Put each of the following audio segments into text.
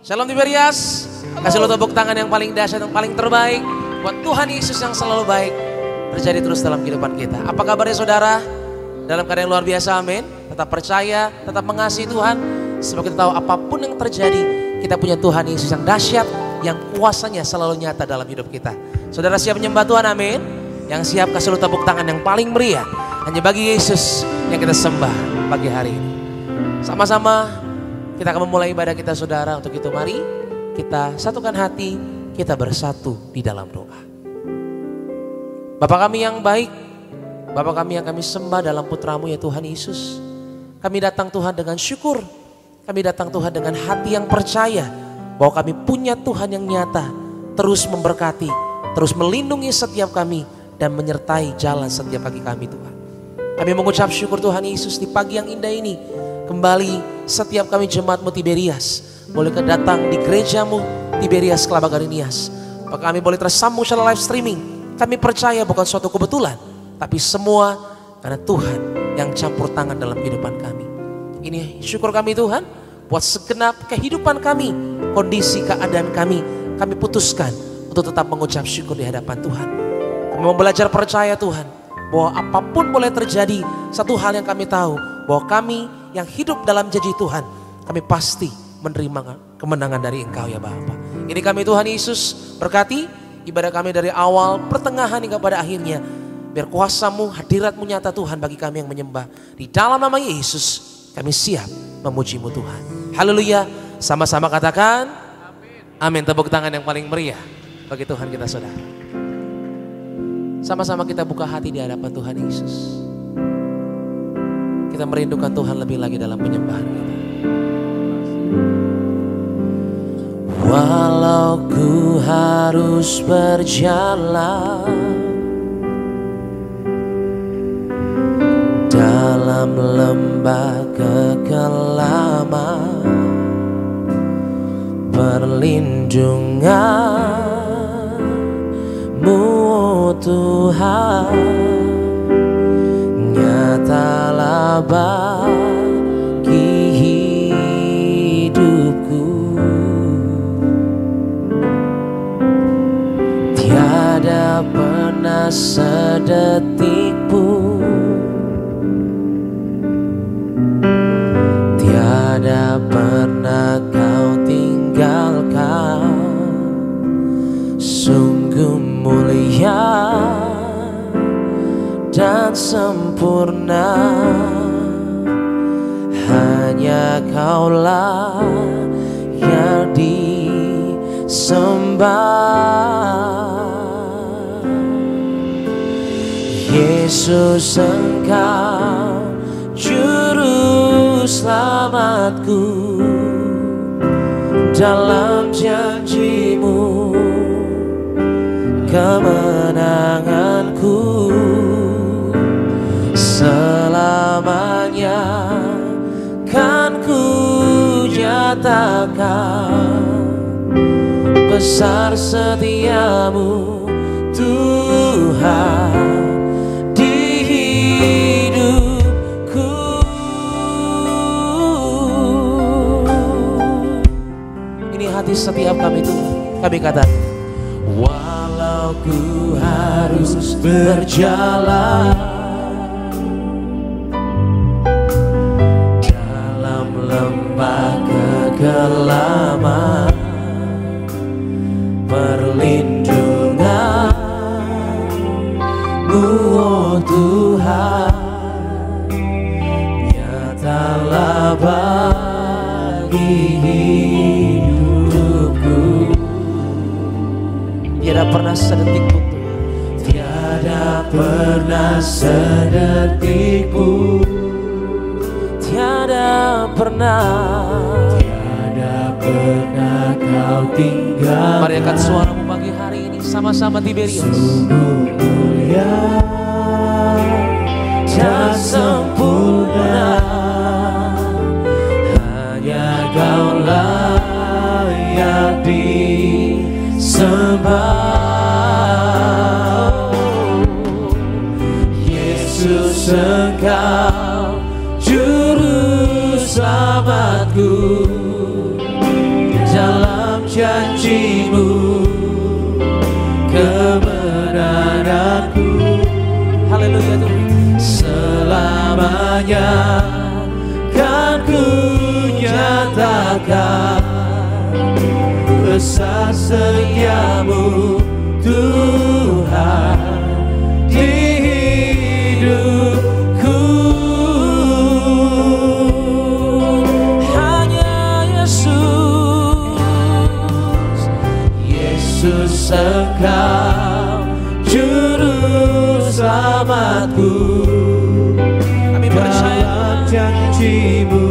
Shalom Tiberias. Kasih lo tepuk tangan yang paling dahsyat, yang paling terbaik buat Tuhan Yesus yang selalu baik terjadi terus dalam kehidupan kita. Apa kabarnya saudara? Dalam keadaan yang luar biasa, amin. Tetap percaya, tetap mengasihi Tuhan. Sebab kita tahu apapun yang terjadi, kita punya Tuhan Yesus yang dahsyat, yang kuasanya selalu nyata dalam hidup kita. Saudara siap menyembah Tuhan, amin. Yang siap kasih lo tepuk tangan yang paling meriah. Hanya bagi Yesus yang kita sembah pagi hari ini. Sama-sama kita akan memulai ibadah kita saudara. Untuk itu mari kita satukan hati, kita bersatu di dalam doa. Bapa kami yang baik, Bapa kami yang kami sembah dalam putramu ya Tuhan Yesus. Kami datang Tuhan dengan syukur, kami datang Tuhan dengan hati yang percaya bahwa kami punya Tuhan yang nyata, terus memberkati, terus melindungi setiap kami dan menyertai jalan setiap pagi kami Tuhan. Kami mengucap syukur Tuhan Yesus di pagi yang indah ini. Kembali setiap kami jemaat-Mu Tiberias boleh datang di gerejamu Tiberias Kelapa Garinias. Maka kami boleh tersambung secara live streaming. Kami percaya bukan suatu kebetulan, tapi semua karena Tuhan yang campur tangan dalam kehidupan kami. Ini syukur kami Tuhan buat segenap kehidupan kami, kondisi keadaan kami putuskan untuk tetap mengucap syukur di hadapan Tuhan. Kami mau belajar percaya Tuhan bahwa apapun boleh terjadi, satu hal yang kami tahu bahwa kami yang hidup dalam janji Tuhan, kami pasti menerima kemenangan dari Engkau ya Bapa. Ini kami Tuhan Yesus berkati ibadah kami dari awal, pertengahan hingga pada akhirnya. Biar kuasa-Mu, hadirat-Mu nyata Tuhan bagi kami yang menyembah. Di dalam nama Yesus kami siap memuji-Mu Tuhan. Haleluya. Sama-sama katakan amin. Tepuk tangan yang paling meriah bagi Tuhan kita saudara. Sama-sama kita buka hati di hadapan Tuhan Yesus. Kita merindukan Tuhan lebih lagi dalam penyembahan kita. Walau ku harus berjalan dalam lembah kekelaman, perlindungan-Mu Tuhan nyatalah bagi hidupku. Tiada pernah sedetik pun, tiada pernah Kau tinggalkan. Sungguh mulia dan sempurna, hanya Kaulah yang disembah. Yesus Engkau juru selamatku, dalam janji-Mu kemenanganku. Selamanya kan ku nyatakan besar setiamu Tuhan di hidupku. Ini hati setiap kami Tuhan. Kami katakan walau ku harus berjalan kekelaman, perlindungan-Mu oh Tuhan nyatalah bagi hidupku. Tiada pernah sedetik pun Tuhan, tiada pernah sedetik pun, tiada pernah Kau tinggal. Mari angkat suaramu pagi hari ini sama-sama Tiberias. Sungguh mulia dan sempurna, hanya Kaulah yang disembah. Yesus Engkau juru selamatku, jalan janji-Mu, kebenaran-Ku. Haleluya Tuhan. Selamanya kan ku nyatakan besar setiamu Tuhan di hidupku. Hanya Yesus, Yesus Engkau juru selamatku. kami percaya Dalam janji-Mu,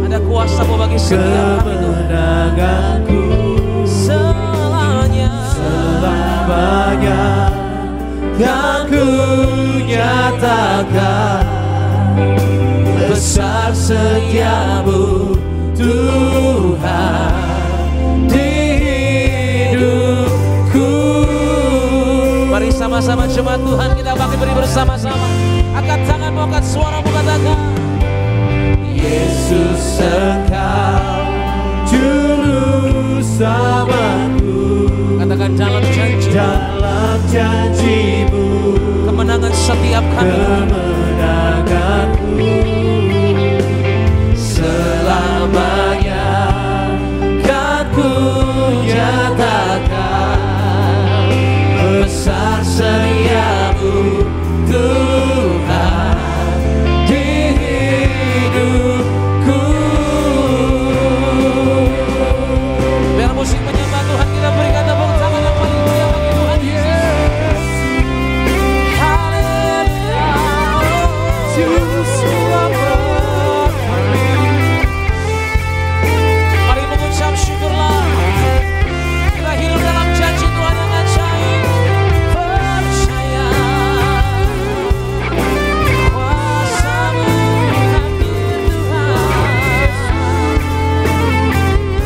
ada kuasa-Mu bagi setiap kami Tuhan. kemenanganku. Selamanya Kan ku nyatakan besar setiamu Tuhan di hidupku. mari sama-sama jemaat Tuhan kita beri bersama-sama. Angkat tanganmu, angkat suaramu, katakan Yesus Engkau juru selamatku. katakan dalam janji, Dalam janji-Mu, kemenangan setiap kami. kemenanganku. Selamanya kan ku nyatakan besar setiamu Tuhan di hidupku. Biar musik menyembah Tuhan, kita berikan tepuk tangan yang paling mulia bagi Tuhan Yesus. Haleluya. Mari mengucap syukurlah. Kita hidup dalam janji Tuhan yang ajaib. Percaya kuasa-Mu hadir Tuhan.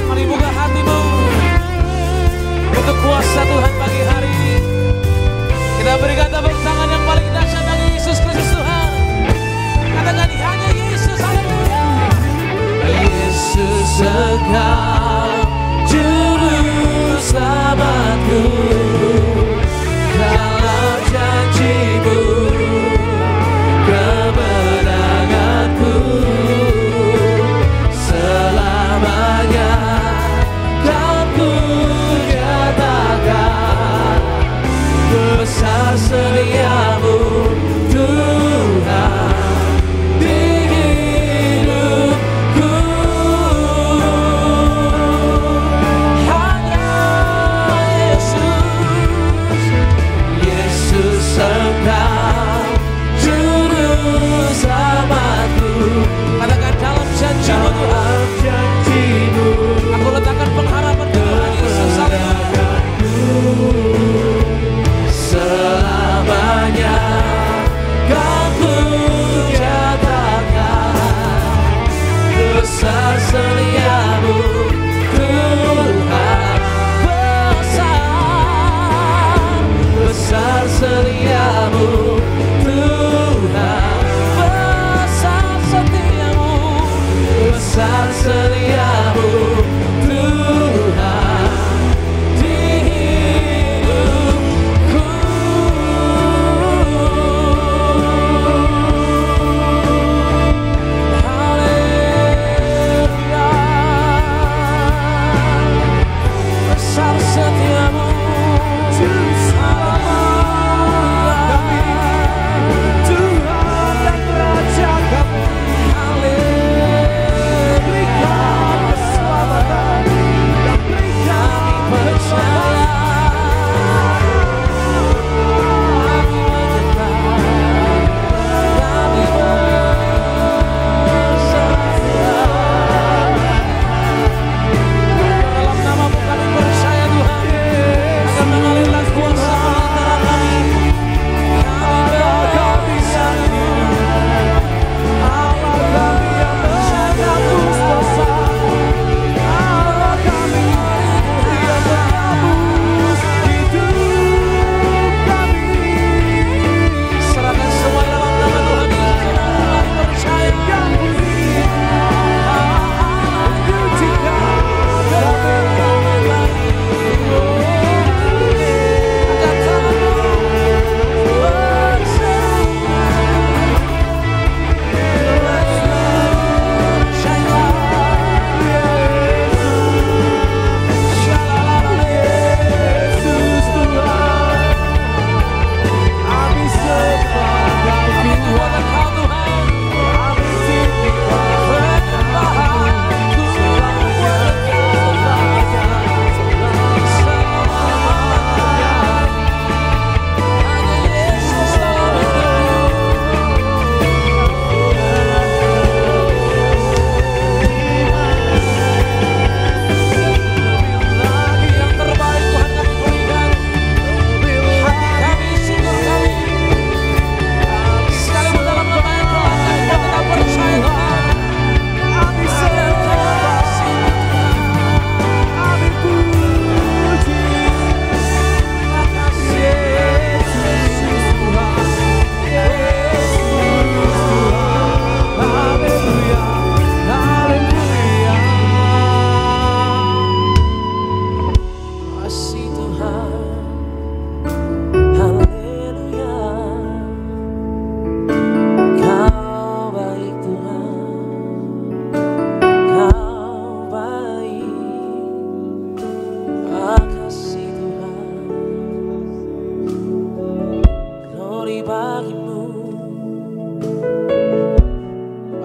Mari buka hatimu untuk kuasa Tuhan pagi hari ini. Kita berikan tepuk tangan yang paling dahsyat bagi Yesus Kristus Tuhan. Katakan hanya Yesus, haleluya. Yesus Engkau juru selamatku. Dalam janji-Mu, kemenanganku. Selamanya kan ku nyatakan besar setiamu Tuhan di hidupku. Hanya Yesus, Yesus Engkau juru selamatku. katakan dalam janji-Mu Tuhan. Dalam janji-Mu, Aku letakkan pengharapan di Tuhan Yesus, haleluya. selamanya kan ku nyatakan besar setiamu Tuhan. Besar setiamu Tuhan. Besar setiamu, Besar setiamu Tuhan di hidupku. haleluya. Besar setiamu, Tuhan dan Raja kami. haleluya.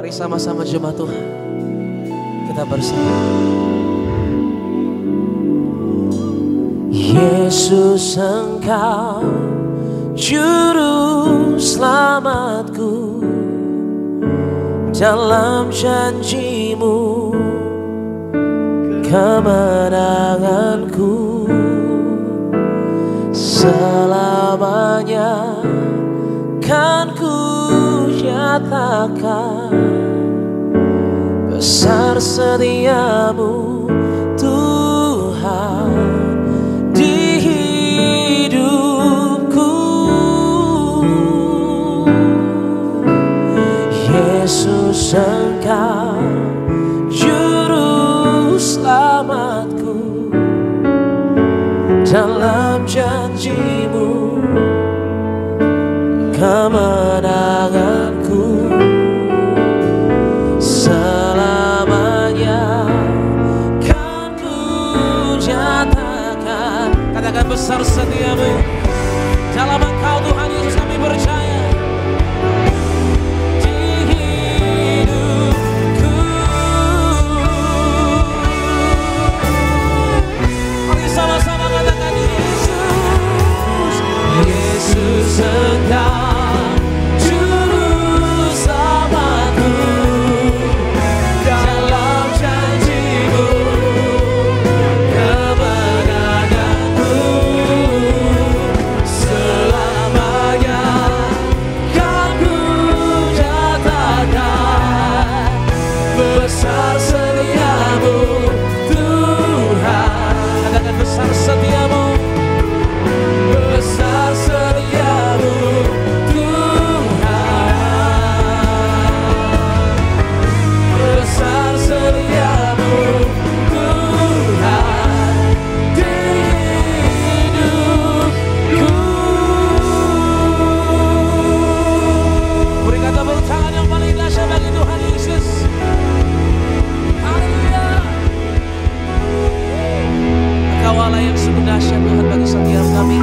Mari sama-sama jemaat Tuhan, kita bersama. Yesus Engkau Juru Selamatku, dalam janji-Mu kemenanganku, selamanya kan ku nyatakan besar setiamu Tuhan di hidupku. Yesus Engkau Juru Selamatku, dalam janji-Mu kemenanganku, selamanya kan ku nyatakan. Katakan besar setiamu, dalam Engkau Tuhan Yesus kami percaya. Di hidupku, mari sama-sama katakan Yesus. Yesus Engkau besar setiamu, besar setiamu Tuhan, besar setiamu Tuhan di hidupku. Berikan tepuk tangan yang paling dahsyat bagi Tuhan Yesus. Haleluya. Engkau Allah yang sungguh dahsyat Tuhan bagi setiap kami.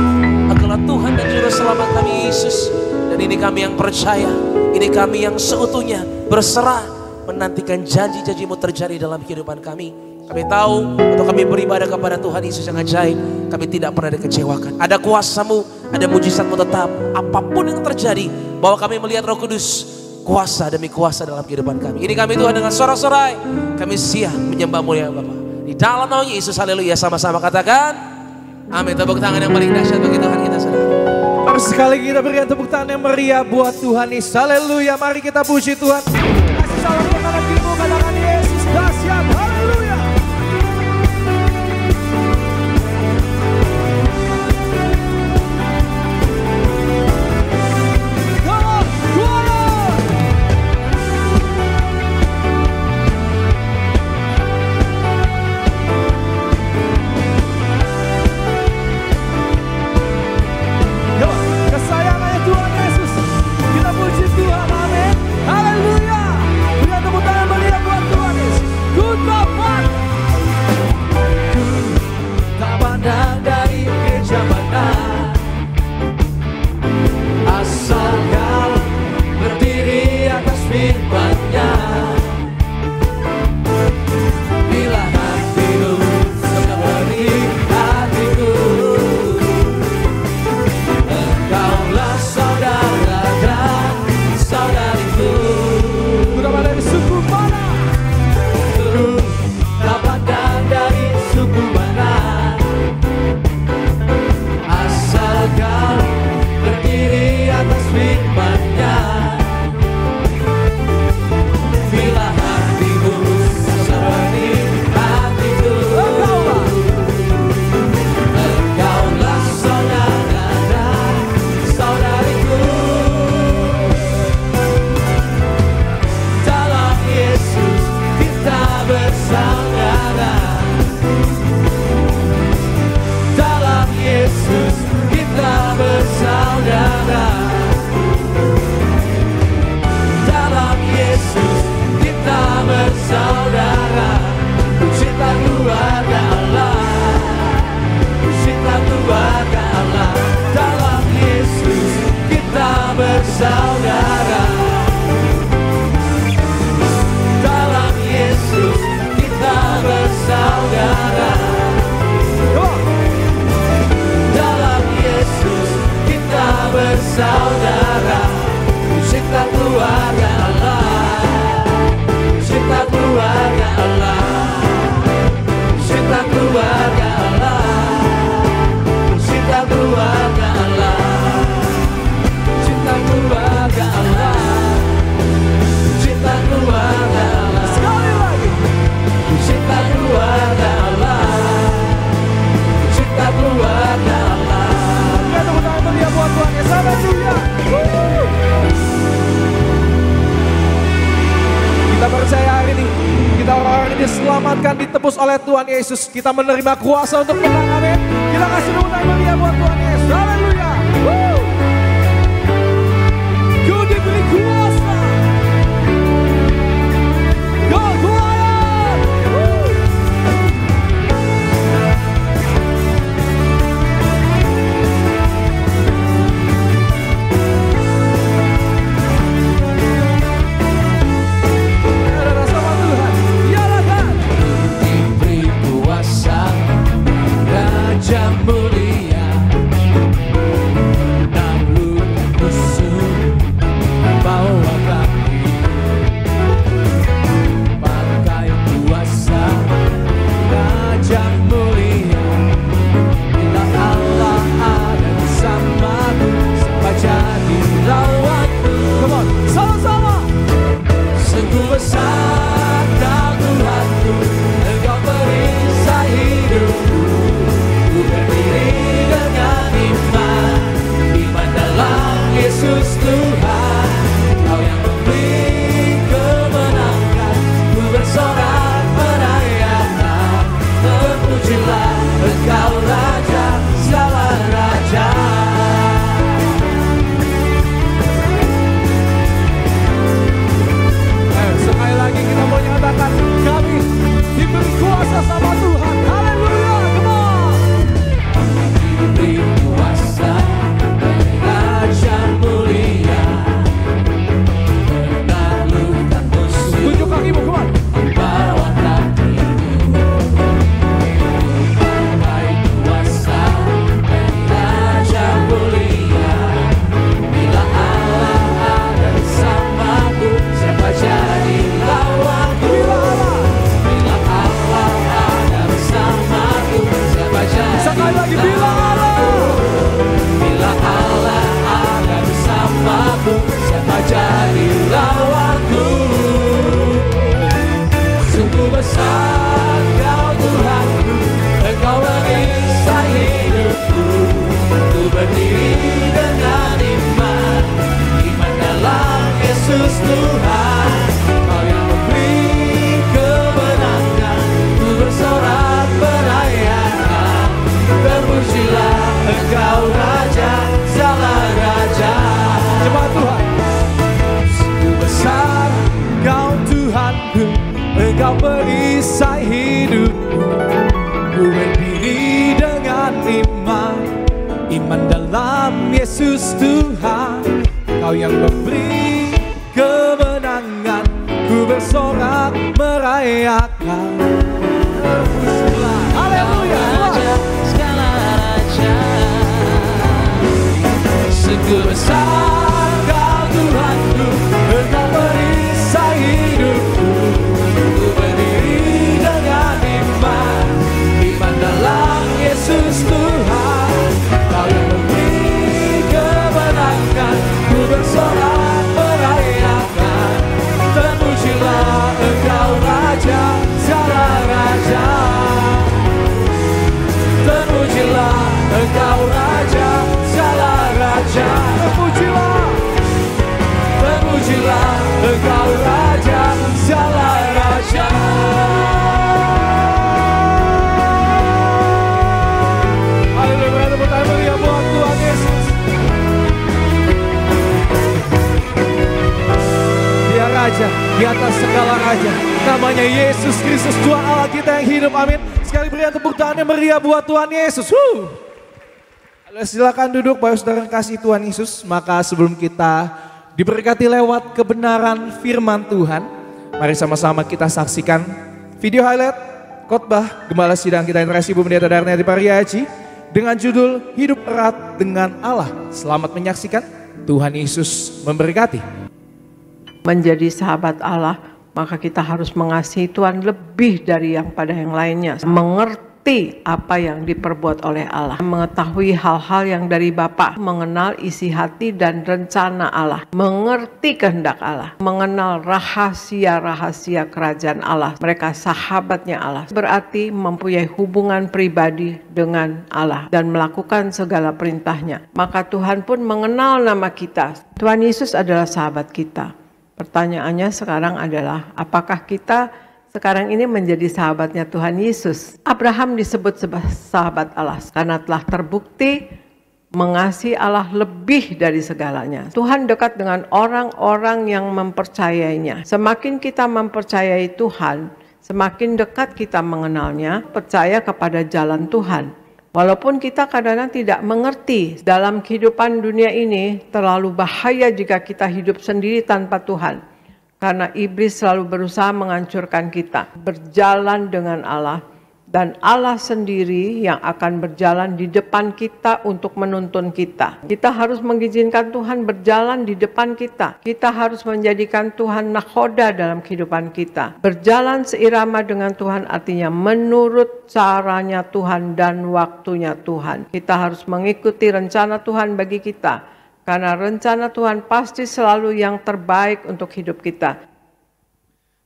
Engkaulah Tuhan dan Juru Selamat kami Yesus. Dan ini kami yang percaya, ini kami yang seutuhnya berserah menantikan janji-janji-Mu terjadi dalam kehidupan kami. Kami tahu untuk kami beribadah kepada Tuhan Yesus yang ajaib, kami tidak pernah dikecewakan. Ada kuasa-Mu, ada mujizat-Mu tetap. Apapun yang terjadi, bahwa kami melihat Roh Kudus kuasa demi kuasa dalam kehidupan kami. Ini kami Tuhan dengan sorak-sorai, kami siap menyembah-Mu ya Bapa. Di dalam nama Yesus, haleluya. Sama-sama katakan amin. Tepuk tangan yang paling dahsyat bagi Tuhan kita saudara. Mari sekali kita berikan tepuk tangan yang meriah buat Tuhan Yesus. Haleluya. Mari kita puji Tuhan. Kasih salam kepada kita, katakan Yesus dahsyat. Haleluya. Kesayangannya Tuhan Yesus, kita puji Tuhan, amin. Haleluya. Berikan tepuk tangan meriah buat Tuhan Yesus. Ku tak pandang dari gereja mana, asal Kau berdiri atas firman-Nya. Bila hatimu sudah beri hatiku, Engkaulah saudara dan saudariku. Ku tak pandang dari suku mana, ku tak pandang dari suku mana, asal Kau berdiri atas firman-Nya. yang diselamatkan, ditebus oleh Tuhan Yesus. Kita menerima kuasa untuk menang, amin. Kita kasih tepuk tangan meriah buat Tuhan Yesus. Haleluya. Kau diberi kuasa. Kau kuat. Ada rasa sama Tuhan. Nyalakan. Diberi kuasa, Raja mulia, menaklukkan musuh, bawa kami. Pakai kuasa, Raja mulia, bila Allah ada bersamaku, siapa jadi lawanku? Come on, sama-sama. Sungguh besar Kau Tuhanku, Engkau perisai hidupku. Ku berdiri dengan iman, iman dalam Yesus Tuhan. Kau yang memberi kemenangan, ku bersorak merayakan. Terpujilah Engkau Raja, segala raja. Sekali lagi kita mau nyatakan kami diberi kuasa sama Tuhan. Haleluya, come on. Diberi kuasa, Raja mulia, menaklukkan musuh, Tunjuk kakimu, come on. bawa kakimu. Pakai kuasa, Raja mulia, bila Allah ada bersamaku, siapa jadi lawanku? Bila Allah ada bersamaku, siapa jadi Sekali lagi bila Allah. Bila Allah ada bersamaku, siapa jadi lawanku? Sungguh besar Kau Tuhanku, Engkau merisai hidupku. Ku berdiri dengan iman, iman dalam Yesus Tuhan. Kau yang memberi kemenangan, ku bersorak merayakan. Terpujilah Engkau Raja, segala raja. Jemaat Tuhan. Sungguh besar Kau Tuhanku, Engkau perisai hidupku. Ku berdiri dengan iman, iman dalam Yesus Tuhan. Kau yang memberi kemenangan, ku bersorak merayakan. Terpujilah. Haleluya. Raja, segala raja. Sungguh besar Kau Tuhanku, Engkau perisai hidupku. Ku berdiri dengan iman, iman dalam Yesus Tuhan. Kau yang memberi kemenangan, ku bersorak merayakan. Terpujilah Engkau Raja, segala raja. Terpujilah Engkau Raja, segala raja. Terpujilah. Terpujilah Engkau Raja, segala raja. Haleluya, beri tepuk tangan meriah buat Tuhan Yesus. Dia Raja di atas segala raja. Namanya Yesus Kristus, Tuhan Allah kita yang hidup, amin. Sekali berikan tepuk tangan yang meriah buat Tuhan Yesus. Halo, silakan duduk Bapak Saudara yang kasih Tuhan Yesus. Maka sebelum kita diberkati lewat kebenaran firman Tuhan, mari sama-sama kita saksikan video highlight khotbah Gembala Sidang kita yang terkasih Ibu Pendeta Darniati Pariaji dengan judul Hidup Erat dengan Allah. Selamat menyaksikan, Tuhan Yesus memberkati. Menjadi sahabat Allah, maka kita harus mengasihi Tuhan lebih dari yang pada yang lainnya. Mengerti apa yang diperbuat oleh Allah. Mengetahui hal-hal yang dari Bapa. Mengenal isi hati dan rencana Allah. Mengerti kehendak Allah. Mengenal rahasia-rahasia kerajaan Allah. Mereka sahabatnya Allah. Berarti mempunyai hubungan pribadi dengan Allah. Dan melakukan segala perintahnya. Maka Tuhan pun mengenal nama kita. Tuhan Yesus adalah sahabat kita. Pertanyaannya sekarang adalah, apakah kita sekarang ini menjadi sahabatnya Tuhan Yesus. Abraham disebut sebagai sahabat Allah karena telah terbukti mengasihi Allah lebih dari segalanya. Tuhan dekat dengan orang-orang yang mempercayainya. Semakin kita mempercayai Tuhan, semakin dekat kita mengenalnya, percaya kepada jalan Tuhan. Walaupun kita kadang-kadang tidak mengerti dalam kehidupan dunia ini, terlalu bahaya jika kita hidup sendiri tanpa Tuhan. Karena iblis selalu berusaha menghancurkan kita. Berjalan dengan Allah, dan Allah sendiri yang akan berjalan di depan kita untuk menuntun kita. Kita harus mengizinkan Tuhan berjalan di depan kita. Kita harus menjadikan Tuhan nakhoda dalam kehidupan kita. Berjalan seirama dengan Tuhan artinya menurut caranya Tuhan dan waktunya Tuhan. Kita harus mengikuti rencana Tuhan bagi kita. Karena rencana Tuhan pasti selalu yang terbaik untuk hidup kita.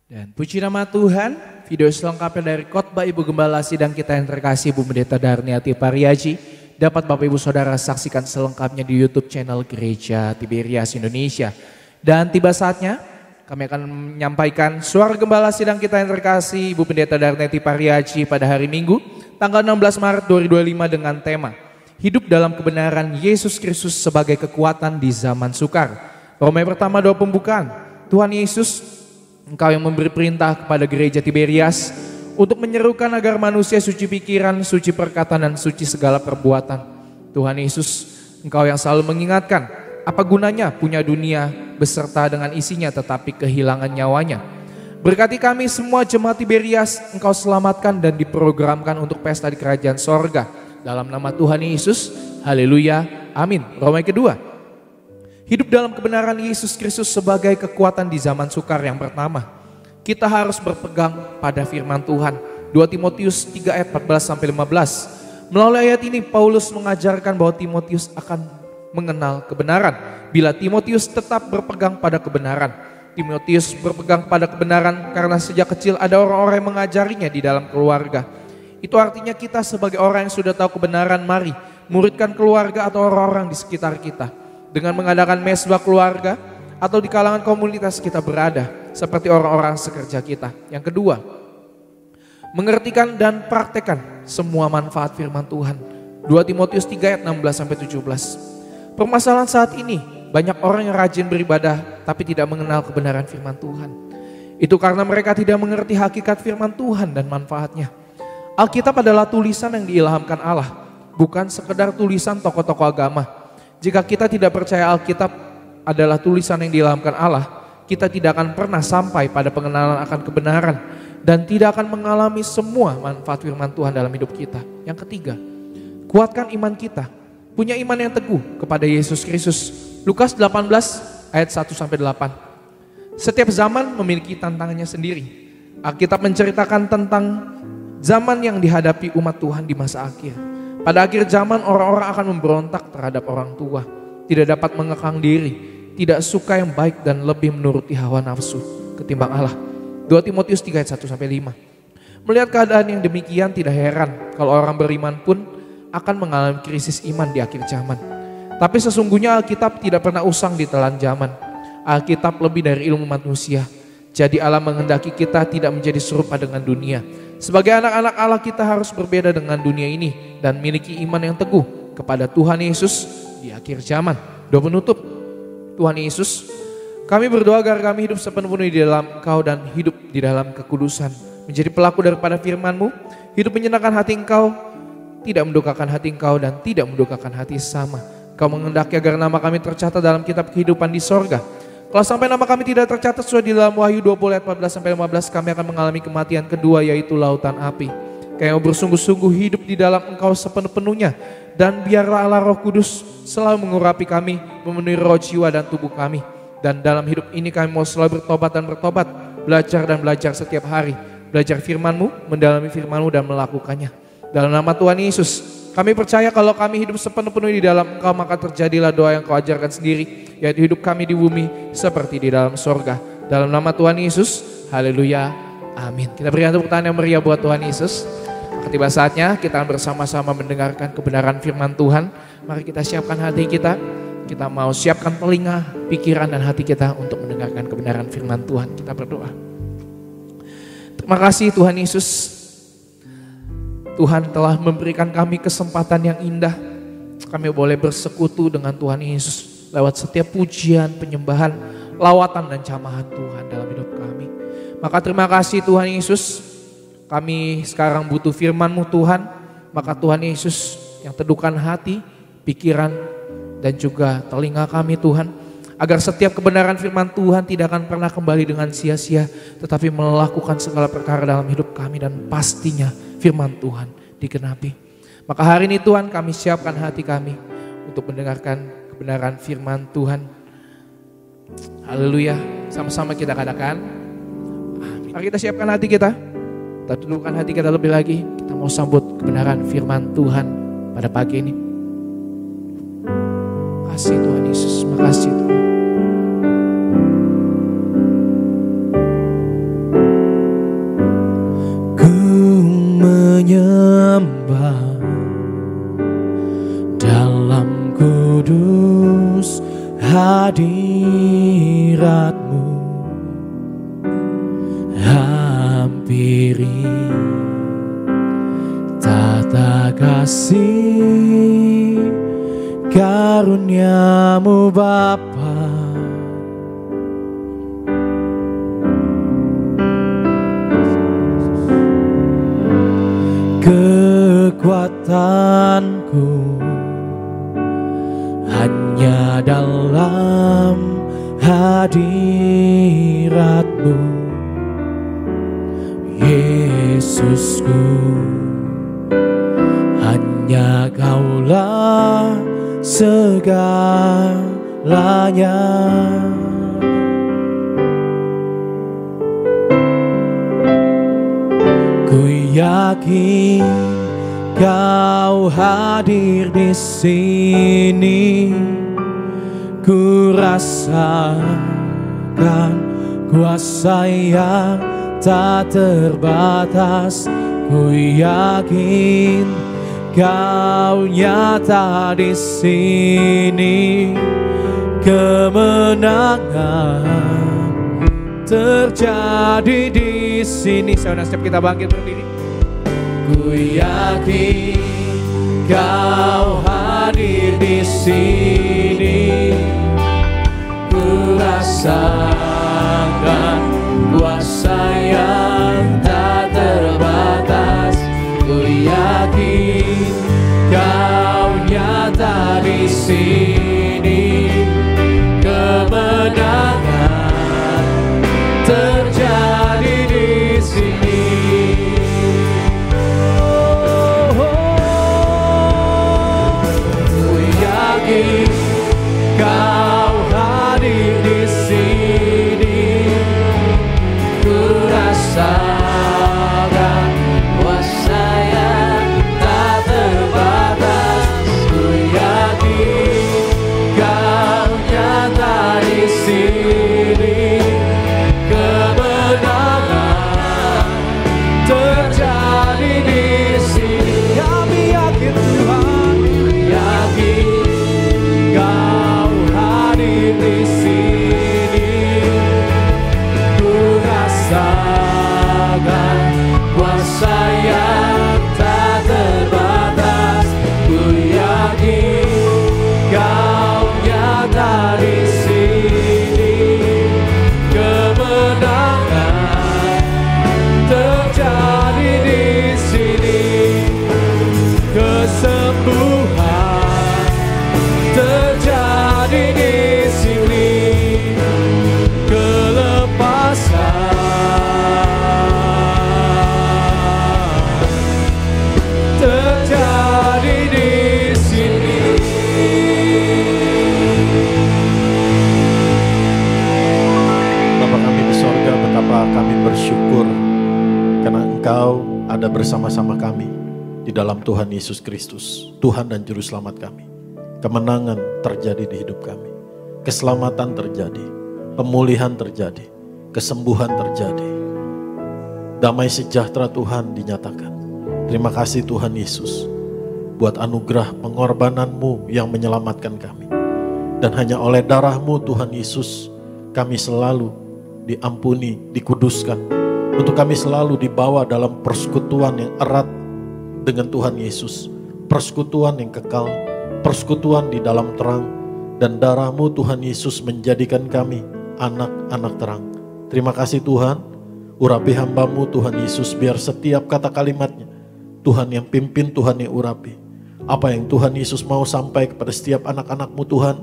Dan puji nama Tuhan, video selengkapnya dari khotbah Ibu Gembala Sidang kita yang terkasih Ibu Pendeta Darniati Pariaji dapat Bapak Ibu Saudara saksikan selengkapnya di YouTube channel Gereja Tiberias Indonesia. Dan tiba saatnya kami akan menyampaikan suara Gembala Sidang kita yang terkasih Ibu Pendeta Darniati Pariaji pada hari Minggu tanggal 16 Maret 2025 dengan tema Hidup dalam Kebenaran Yesus Kristus sebagai Kekuatan di Zaman Sukar. Roma pertama doa pembukaan, Tuhan Yesus, Engkau yang memberi perintah kepada gereja Tiberias untuk menyerukan agar manusia suci pikiran, suci perkataan, dan suci segala perbuatan. Tuhan Yesus, Engkau yang selalu mengingatkan apa gunanya punya dunia beserta dengan isinya tetapi kehilangan nyawanya. Berkati kami semua jemaat Tiberias, Engkau selamatkan dan diprogramkan untuk pesta di kerajaan sorga. Dalam nama Tuhan Yesus, haleluya, amin. Roma kedua. Hidup dalam kebenaran Yesus Kristus sebagai kekuatan di zaman sukar yang pertama. Kita harus berpegang pada firman Tuhan. 2 Timotius 3 ayat 14-15. Melalui ayat ini Paulus mengajarkan bahwa Timotius akan mengenal kebenaran. Bila Timotius tetap berpegang pada kebenaran. Timotius berpegang pada kebenaran karena sejak kecil ada orang-orang yang mengajarinya di dalam keluarga. Itu artinya kita sebagai orang yang sudah tahu kebenaran, mari muridkan keluarga atau orang-orang di sekitar kita. Dengan mengadakan mesbah keluarga atau di kalangan komunitas kita berada seperti orang-orang sekerja kita. Yang kedua, mengertikan dan praktekkan semua manfaat firman Tuhan. 2 Timotius 3 ayat 16-17. Permasalahan saat ini, banyak orang yang rajin beribadah tapi tidak mengenal kebenaran firman Tuhan. Itu karena mereka tidak mengerti hakikat firman Tuhan dan manfaatnya. Alkitab adalah tulisan yang diilhamkan Allah, bukan sekedar tulisan tokoh-tokoh agama. Jika kita tidak percaya Alkitab adalah tulisan yang diilhamkan Allah, kita tidak akan pernah sampai pada pengenalan akan kebenaran dan tidak akan mengalami semua manfaat firman Tuhan dalam hidup kita. Yang ketiga, kuatkan iman kita. Punya iman yang teguh kepada Yesus Kristus. Lukas 18 ayat 1-8. Setiap zaman memiliki tantangannya sendiri. Alkitab menceritakan tentang zaman yang dihadapi umat Tuhan di masa akhir. Pada akhir zaman orang-orang akan memberontak terhadap orang tua, tidak dapat mengekang diri, tidak suka yang baik dan lebih menuruti hawa nafsu ketimbang Allah. 2 Timotius 3 ayat 1-5. Melihat keadaan yang demikian tidak heran kalau orang beriman pun akan mengalami krisis iman di akhir zaman. Tapi sesungguhnya Alkitab tidak pernah usang ditelan zaman. Alkitab lebih dari ilmu manusia. Jadi Allah menghendaki kita tidak menjadi serupa dengan dunia. Sebagai anak-anak Allah kita harus berbeda dengan dunia ini dan miliki iman yang teguh kepada Tuhan Yesus di akhir zaman. Doa penutup. Tuhan Yesus, kami berdoa agar kami hidup sepenuhnya di dalam Engkau dan hidup di dalam kekudusan. Menjadi pelaku daripada firman-Mu, hidup menyenangkan hati Engkau, tidak mendukakan hati Engkau dan tidak mendukakan hati sesama. Engkau menghendaki agar nama kami tercatat dalam kitab kehidupan di sorga. Kalau sampai nama kami tidak tercatat sesuai di dalam Wahyu 20 ayat 14-15, kami akan mengalami kematian kedua yaitu lautan api. Kami bersungguh-sungguh hidup di dalam Engkau sepenuh-penuhnya dan biarlah Allah Roh Kudus selalu mengurapi kami, memenuhi roh, jiwa dan tubuh kami. Dan dalam hidup ini kami mau selalu bertobat dan bertobat, belajar dan belajar setiap hari, belajar firman-Mu, mendalami firman-Mu dan melakukannya. Dalam nama Tuhan Yesus, kami percaya kalau kami hidup sepenuh-penuhnya di dalam Engkau, maka terjadilah doa yang Kau ajarkan sendiri, yaitu hidup kami di bumi seperti di dalam sorga. Dalam nama Tuhan Yesus, haleluya, amin. Kita berikan tepuk tangan yang meriah buat Tuhan Yesus. Tiba saatnya kita akan bersama-sama mendengarkan kebenaran firman Tuhan. Mari kita siapkan hati kita. Kita mau siapkan telinga, pikiran dan hati kita untuk mendengarkan kebenaran firman Tuhan. Kita berdoa. Makasih Tuhan Yesus. Tuhan telah memberikan kami kesempatan yang indah. Kami boleh bersekutu dengan Tuhan Yesus lewat setiap pujian, penyembahan, lawatan dan camahan Tuhan dalam hidup kami. Maka terima kasih Tuhan Yesus. Kami sekarang butuh firman-Mu Tuhan. Maka Tuhan Yesus yang teduhkan hati, pikiran dan juga telinga kami Tuhan. Agar setiap kebenaran firman Tuhan tidak akan pernah kembali dengan sia-sia. Tetapi melakukan segala perkara dalam hidup kami dan pastinya firman Tuhan digenapi. Maka hari ini Tuhan kami siapkan hati kami untuk mendengarkan kebenaran firman Tuhan. Haleluya. Sama-sama kita katakan amin. Mari kita siapkan hati kita. Kita dudukkan hati kita lebih lagi. Kita mau sambut kebenaran firman Tuhan pada pagi ini. Makasih Tuhan Yesus. Makasih Tuhan. Menyembah dalam kudus hadirat-Mu, hampiri tata kasih karunia-Mu Bapa. Kekuatanku hanya dalam hadirat-Mu, Yesusku. Hanya Kaulah segalanya. Ku yakin Kau hadir di sini. Ku rasakan kuasa yang tak terbatas. Ku yakin Kau nyata di sini. Kemenangan terjadi di sini. Saudara, setiap kita bangkit berdiri. Ku yakin Kau hadir di sini. Ku rasakan kuasa yang tak terbatas. Ku yakin Kau nyata di sini. Kemenangan terjadi di sini. Kau hadir di sini. Ku rasakan kuasa yang tak terbatas. Ku yakin Kau nyata di sini. Kemenangan terjadi di sini. Kami yakin Tuhan, yakin Kau hadir di sini. Ku rasakan kuasa yang tak terbatas. Ku yakin Kau nyata di sini. Kemenangan terjadi di sini. Kesembuhan terjadi di sini. Kelepasan terjadi di sini. Bapa kami di sorga, betapa kami bersyukur karena Engkau ada bersama-sama kami di dalam Tuhan Yesus Kristus, Tuhan dan Juru Selamat kami. Kemenangan terjadi di hidup kami. Keselamatan terjadi. Pemulihan terjadi. Kesembuhan terjadi. Damai sejahtera Tuhan dinyatakan. Terima kasih Tuhan Yesus buat anugerah pengorbanan-Mu yang menyelamatkan kami. Dan hanya oleh darah-Mu Tuhan Yesus kami selalu diampuni, dikuduskan, Untuk kami selalu dibawa dalam persekutuan yang erat dengan Tuhan Yesus. Persekutuan yang kekal, persekutuan di dalam terang. Dan darah-Mu Tuhan Yesus menjadikan kami anak-anak terang. Terima kasih Tuhan, urapi hamba-Mu Tuhan Yesus, biar setiap kata kalimatnya Tuhan yang pimpin, Tuhan yang urapi. Apa yang Tuhan Yesus mau sampai kepada setiap anak-anak-Mu Tuhan,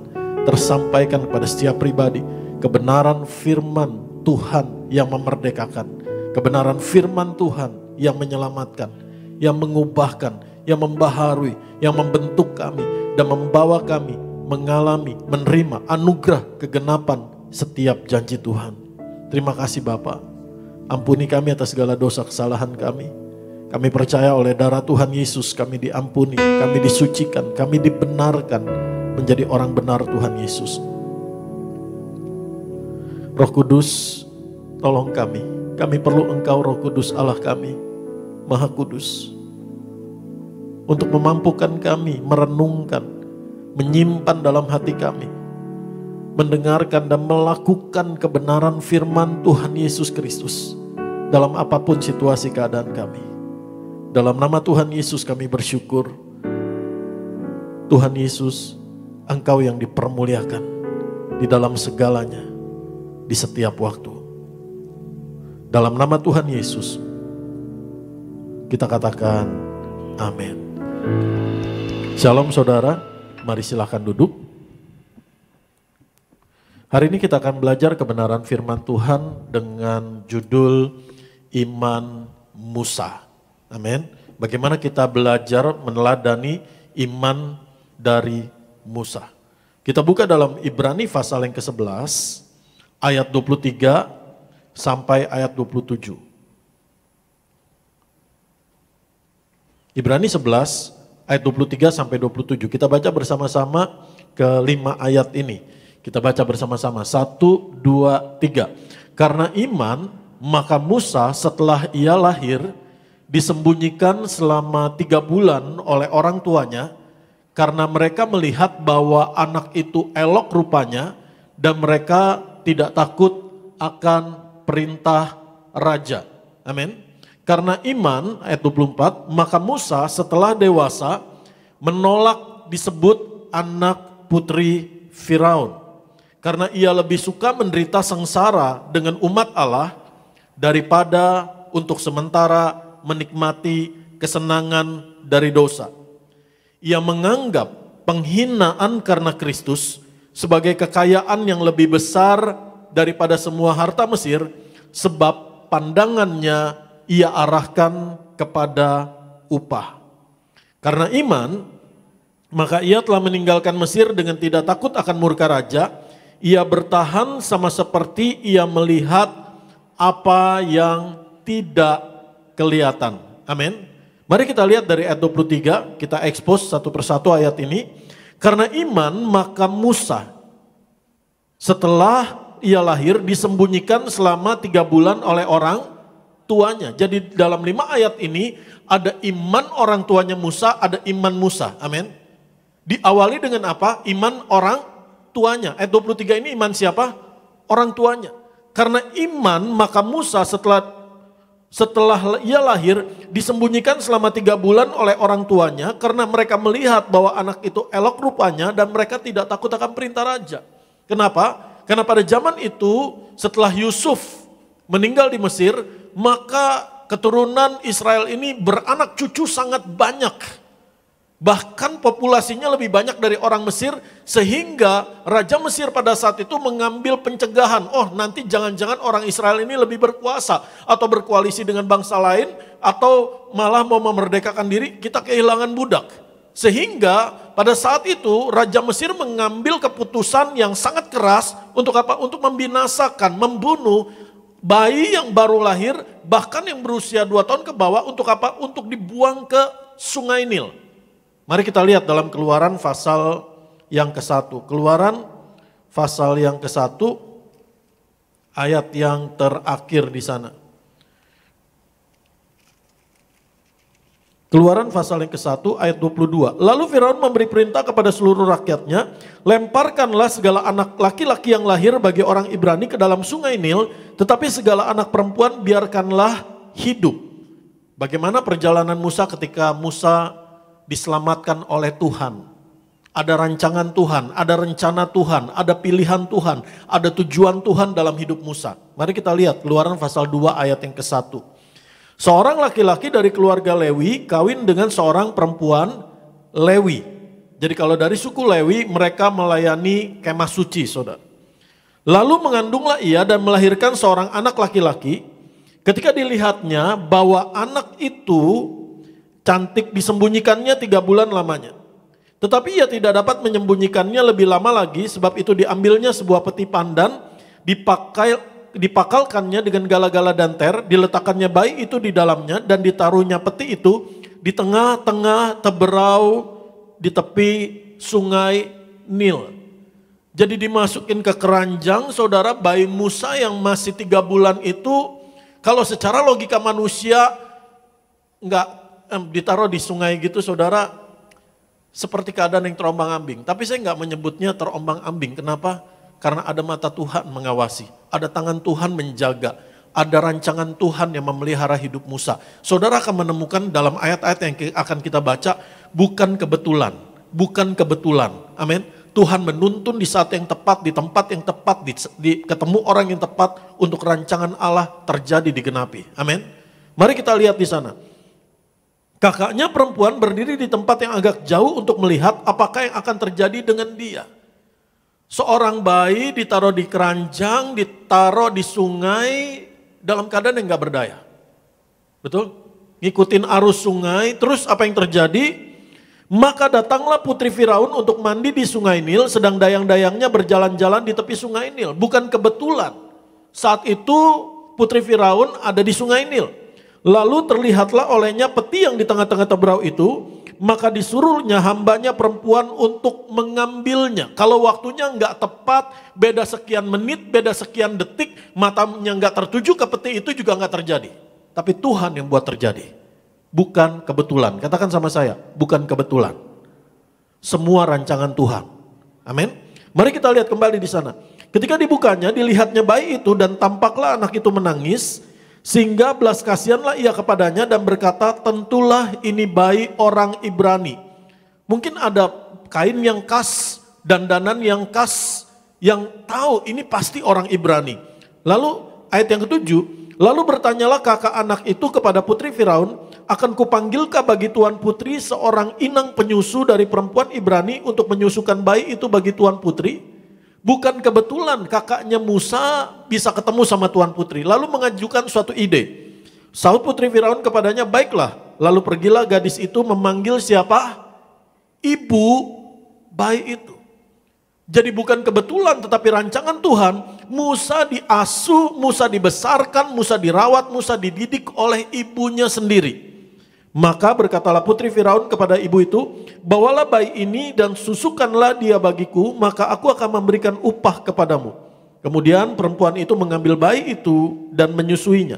tersampaikan kepada setiap pribadi. Kebenaran firman Tuhan yang memerdekakan, kebenaran firman Tuhan yang menyelamatkan, yang mengubahkan, yang membaharui, yang membentuk kami dan membawa kami mengalami, menerima anugerah kegenapan setiap janji Tuhan. Terima kasih Bapa. Ampuni kami atas segala dosa kesalahan kami. Kami percaya oleh darah Tuhan Yesus kami diampuni, kami disucikan, kami dibenarkan menjadi orang benar Tuhan Yesus. Roh Kudus, tolong kami. Kami perlu Engkau Roh Kudus Allah kami, Maha Kudus. Untuk memampukan kami merenungkan, menyimpan dalam hati kami, mendengarkan dan melakukan kebenaran firman Tuhan Yesus Kristus dalam apapun situasi keadaan kami. Dalam nama Tuhan Yesus kami bersyukur. Tuhan Yesus, Engkau yang dipermuliakan di dalam segalanya, di setiap waktu. Dalam nama Tuhan Yesus, kita katakan amin. Shalom saudara, mari silakan duduk. Hari ini kita akan belajar kebenaran firman Tuhan dengan judul Iman Musa. Amin. Bagaimana kita belajar meneladani iman dari Musa. Kita buka dalam Ibrani pasal yang ke-11 ayat 23 sampai ayat 27. Ibrani 11 ayat 23 sampai 27. Kita baca bersama-sama ke 5 ayat ini. Kita baca bersama-sama. 1, 2, 3. Karena iman, maka Musa setelah ia lahir disembunyikan selama 3 bulan oleh orang tuanya karena mereka melihat bahwa anak itu elok rupanya dan mereka tidak takut akan perintah raja. Amin. Karena iman, ayat 24, maka Musa setelah dewasa menolak disebut anak putri Firaun. Karena ia lebih suka menderita sengsara dengan umat Allah daripada untuk sementara menikmati kesenangan dari dosa. Ia menganggap penghinaan karena Kristus sebagai kekayaan yang lebih besar daripada semua harta Mesir, sebab pandangannya ia arahkan kepada upah. Karena iman, maka ia telah meninggalkan Mesir dengan tidak takut akan murka raja. Ia bertahan sama seperti ia melihat apa yang tidak kelihatan. Amin. Mari kita lihat dari ayat 23, kita expose satu persatu ayat ini. Karena iman, maka Musa setelah ia lahir disembunyikan selama 3 bulan oleh orang tuanya. Jadi dalam 5 ayat ini ada iman orang tuanya Musa, ada iman Musa. Amin. Diawali dengan apa? Iman orang tuanya. Ayat 23 ini iman siapa? Orang tuanya. Karena iman, maka Musa setelah ia lahir disembunyikan selama 3 bulan oleh orang tuanya karena mereka melihat bahwa anak itu elok rupanya dan mereka tidak takut akan perintah raja. Kenapa? Karena pada zaman itu setelah Yusuf meninggal di Mesir, maka keturunan Israel ini beranak cucu sangat banyak. Bahkan populasinya lebih banyak dari orang Mesir, sehingga Raja Mesir pada saat itu mengambil pencegahan. Oh, nanti jangan-jangan orang Israel ini lebih berkuasa atau berkoalisi dengan bangsa lain atau malah mau memerdekakan diri, kita kehilangan budak. Sehingga pada saat itu Raja Mesir mengambil keputusan yang sangat keras untuk apa? Untuk membinasakan, membunuh bayi yang baru lahir, bahkan yang berusia 2 tahun ke bawah, untuk apa? Untuk dibuang ke Sungai Nil. Mari kita lihat dalam Keluaran pasal yang ke-1. Keluaran pasal yang ke-1 ayat yang terakhir di sana. Keluaran pasal yang ke-1 ayat 22. Lalu Firaun memberi perintah kepada seluruh rakyatnya, lemparkanlah segala anak laki-laki yang lahir bagi orang Ibrani ke dalam sungai Nil, tetapi segala anak perempuan biarkanlah hidup. Bagaimana perjalanan Musa ketika Musa diselamatkan oleh Tuhan? Ada rancangan Tuhan, ada rencana Tuhan, ada pilihan Tuhan, ada tujuan Tuhan dalam hidup Musa. Mari kita lihat Keluaran pasal 2 ayat yang ke-1. Seorang laki-laki dari keluarga Lewi kawin dengan seorang perempuan Lewi. Jadi kalau dari suku Lewi mereka melayani kemah suci, saudara. Lalu mengandunglah ia dan melahirkan seorang anak laki-laki. Ketika dilihatnya bahwa anak itu cantik, disembunyikannya 3 bulan lamanya. Tetapi ia tidak dapat menyembunyikannya lebih lama lagi, sebab itu diambilnya sebuah peti pandan, dipakalkannya dengan gala-gala dan ter, diletakkannya bayi itu di dalamnya dan ditaruhnya peti itu di tengah-tengah teberau di tepi sungai Nil. Jadi dimasukin ke keranjang, saudara, bayi Musa yang masih 3 bulan itu, kalau secara logika manusia enggak ditaruh di sungai gitu, saudara, seperti keadaan yang terombang-ambing. Tapi saya enggak menyebutnya terombang-ambing. Kenapa? Karena ada mata Tuhan mengawasi, ada tangan Tuhan menjaga, ada rancangan Tuhan yang memelihara hidup Musa. Saudara akan menemukan dalam ayat-ayat yang akan kita baca, bukan kebetulan, bukan kebetulan. Amin. Tuhan menuntun di saat yang tepat, di tempat yang tepat, ketemu orang yang tepat untuk rancangan Allah terjadi digenapi. Amin. Mari kita lihat di sana. Kakaknya perempuan berdiri di tempat yang agak jauh untuk melihat apakah yang akan terjadi dengan dia. Seorang bayi ditaruh di keranjang, ditaruh di sungai dalam keadaan yang gak berdaya. Betul? Ngikutin arus sungai, terus apa yang terjadi? Maka datanglah putri Firaun untuk mandi di sungai Nil, sedang dayang-dayangnya berjalan-jalan di tepi sungai Nil. Bukan kebetulan. Saat itu putri Firaun ada di sungai Nil. Lalu terlihatlah olehnya peti yang di tengah-tengah teberau itu, maka disuruhnya hambanya perempuan untuk mengambilnya. Kalau waktunya nggak tepat, beda sekian menit, beda sekian detik, matanya nggak tertuju ke peti itu juga nggak terjadi. Tapi Tuhan yang buat terjadi. Bukan kebetulan. Katakan sama saya, bukan kebetulan. Semua rancangan Tuhan. Amin. Mari kita lihat kembali di sana. Ketika dibukanya, dilihatnya bayi itu dan tampaklah anak itu menangis. Sehingga belas kasihanlah ia kepadanya dan berkata, tentulah ini bayi orang Ibrani. Mungkin ada kain yang khas, dandanan yang khas, yang tahu ini pasti orang Ibrani. Lalu ayat yang ke-7, lalu bertanyalah kakak anak itu kepada putri Firaun, akan kupanggilkah bagi tuan putri seorang inang penyusu dari perempuan Ibrani untuk menyusukan bayi itu bagi tuan putri? Bukan kebetulan kakaknya Musa bisa ketemu sama tuan putri. Lalu mengajukan suatu ide. Sahut putri Firaun kepadanya, baiklah. Lalu pergilah gadis itu memanggil siapa? Ibu bayi itu. Jadi bukan kebetulan tetapi rancangan Tuhan. Musa diasuh, Musa dibesarkan, Musa dirawat, Musa dididik oleh ibunya sendiri. Maka berkatalah putri Firaun kepada ibu itu, bawalah bayi ini dan susukanlah dia bagiku, maka aku akan memberikan upah kepadamu. Kemudian perempuan itu mengambil bayi itu dan menyusuinya.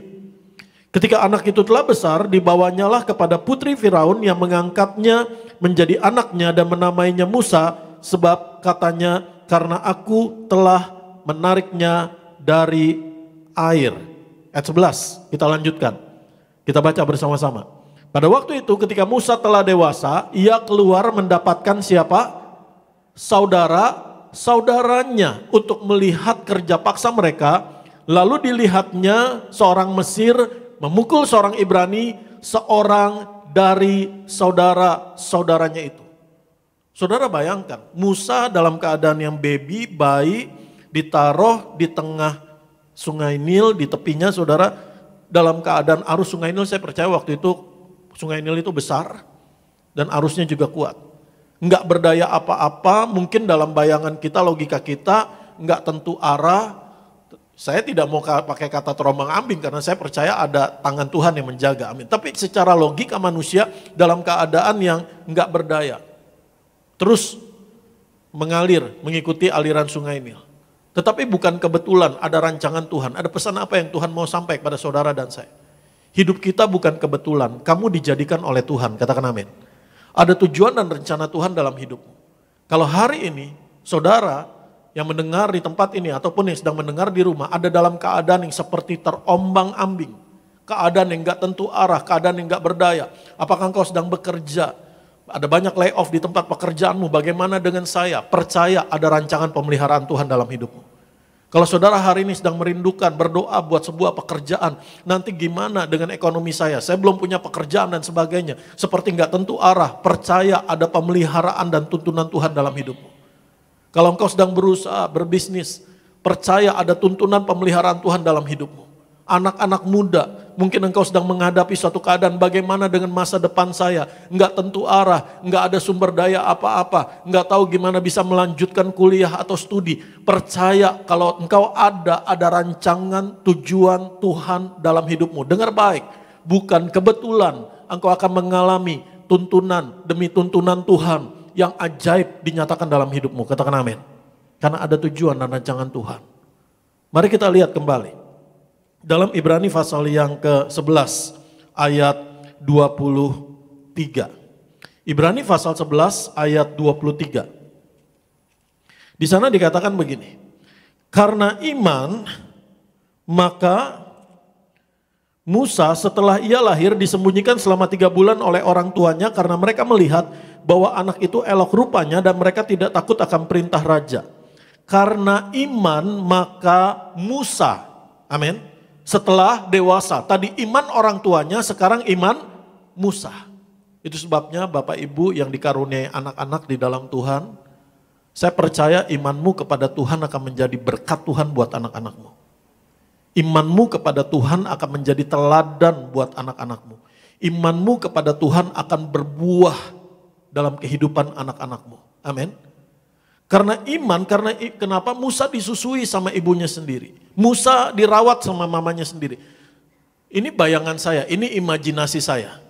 Ketika anak itu telah besar, dibawanyalah kepada putri Firaun yang mengangkatnya menjadi anaknya dan menamainya Musa, sebab katanya, karena aku telah menariknya dari air. Ayat 11, kita lanjutkan. Kita baca bersama-sama. Pada waktu itu ketika Musa telah dewasa, ia keluar mendapatkan siapa? Saudaranya untuk melihat kerja paksa mereka. Lalu dilihatnya seorang Mesir memukul seorang Ibrani, seorang dari saudara-saudaranya itu. Saudara bayangkan, Musa dalam keadaan yang bayi, ditaruh di tengah sungai Nil, di tepinya saudara, dalam keadaan arus sungai Nil. Saya percaya waktu itu sungai Nil itu besar dan arusnya juga kuat. Enggak berdaya apa-apa, mungkin dalam bayangan kita, logika kita, enggak tentu arah. Saya tidak mau pakai kata terombang-ambing karena saya percaya ada tangan Tuhan yang menjaga. Amin. Tapi secara logika manusia dalam keadaan yang enggak berdaya. Terus mengalir, mengikuti aliran sungai Nil. Tetapi bukan kebetulan, ada rancangan Tuhan. Ada pesan apa yang Tuhan mau sampaikan kepada saudara dan saya. Hidup kita bukan kebetulan, kamu dijadikan oleh Tuhan, katakan amin. Ada tujuan dan rencana Tuhan dalam hidupmu. Kalau hari ini, saudara yang mendengar di tempat ini ataupun yang sedang mendengar di rumah ada dalam keadaan yang seperti terombang-ambing. Keadaan yang gak tentu arah, keadaan yang gak berdaya. Apakah engkau sedang bekerja? Ada banyak layoff di tempat pekerjaanmu, bagaimana dengan saya? Percaya ada rancangan pemeliharaan Tuhan dalam hidupmu. Kalau saudara hari ini sedang merindukan, berdoa buat sebuah pekerjaan, nanti gimana dengan ekonomi saya belum punya pekerjaan dan sebagainya. Seperti gak tentu arah, percaya ada pemeliharaan dan tuntunan Tuhan dalam hidupmu. Kalau engkau sedang berusaha, berbisnis, percaya ada tuntunan pemeliharaan Tuhan dalam hidupmu. Anak-anak muda, mungkin engkau sedang menghadapi suatu keadaan bagaimana dengan masa depan saya. Enggak tentu arah, enggak ada sumber daya apa-apa, enggak tahu gimana bisa melanjutkan kuliah atau studi. Percaya kalau engkau ada rancangan tujuan Tuhan dalam hidupmu. Dengar baik, bukan kebetulan engkau akan mengalami tuntunan demi tuntunan Tuhan yang ajaib dinyatakan dalam hidupmu. Katakan amin. Karena ada tujuan dan rancangan Tuhan. Mari kita lihat kembali. Dalam Ibrani pasal yang ke-11 ayat 23. Ibrani pasal 11 ayat 23. Di sana dikatakan begini. Karena iman maka Musa setelah ia lahir disembunyikan selama 3 bulan oleh orang tuanya karena mereka melihat bahwa anak itu elok rupanya dan mereka tidak takut akan perintah raja. Karena iman maka Musa, amin, setelah dewasa, tadi iman orang tuanya, sekarang iman Musa. Itu sebabnya Bapak Ibu yang dikaruniai anak-anak di dalam Tuhan, saya percaya imanmu kepada Tuhan akan menjadi berkat Tuhan buat anak-anakmu. Imanmu kepada Tuhan akan menjadi teladan buat anak-anakmu. Imanmu kepada Tuhan akan berbuah dalam kehidupan anak-anakmu. Amin. Karena iman, kenapa Musa disusui sama ibunya sendiri. Musa dirawat sama mamanya sendiri. Ini bayangan saya, ini imajinasi saya.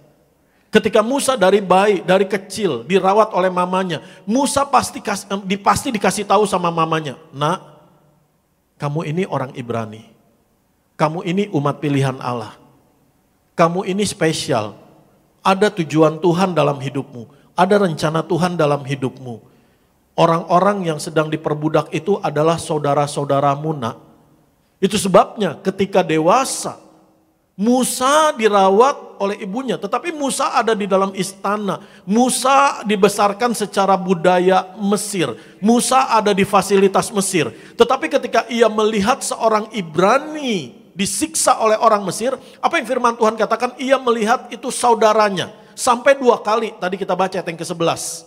Ketika Musa dari bayi, dari kecil dirawat oleh mamanya. Musa pasti dikasih tahu sama mamanya. Nak, kamu ini orang Ibrani. Kamu ini umat pilihan Allah. Kamu ini spesial. Ada tujuan Tuhan dalam hidupmu. Ada rencana Tuhan dalam hidupmu. Orang-orang yang sedang diperbudak itu adalah saudara-saudaramu, nak. Itu sebabnya ketika dewasa, Musa dirawat oleh ibunya. Tetapi Musa ada di dalam istana. Musa dibesarkan secara budaya Mesir. Musa ada di fasilitas Mesir. Tetapi ketika ia melihat seorang Ibrani disiksa oleh orang Mesir, apa yang firman Tuhan katakan? Ia melihat itu saudaranya. Sampai 2 kali, tadi kita baca ayat yang ke-11.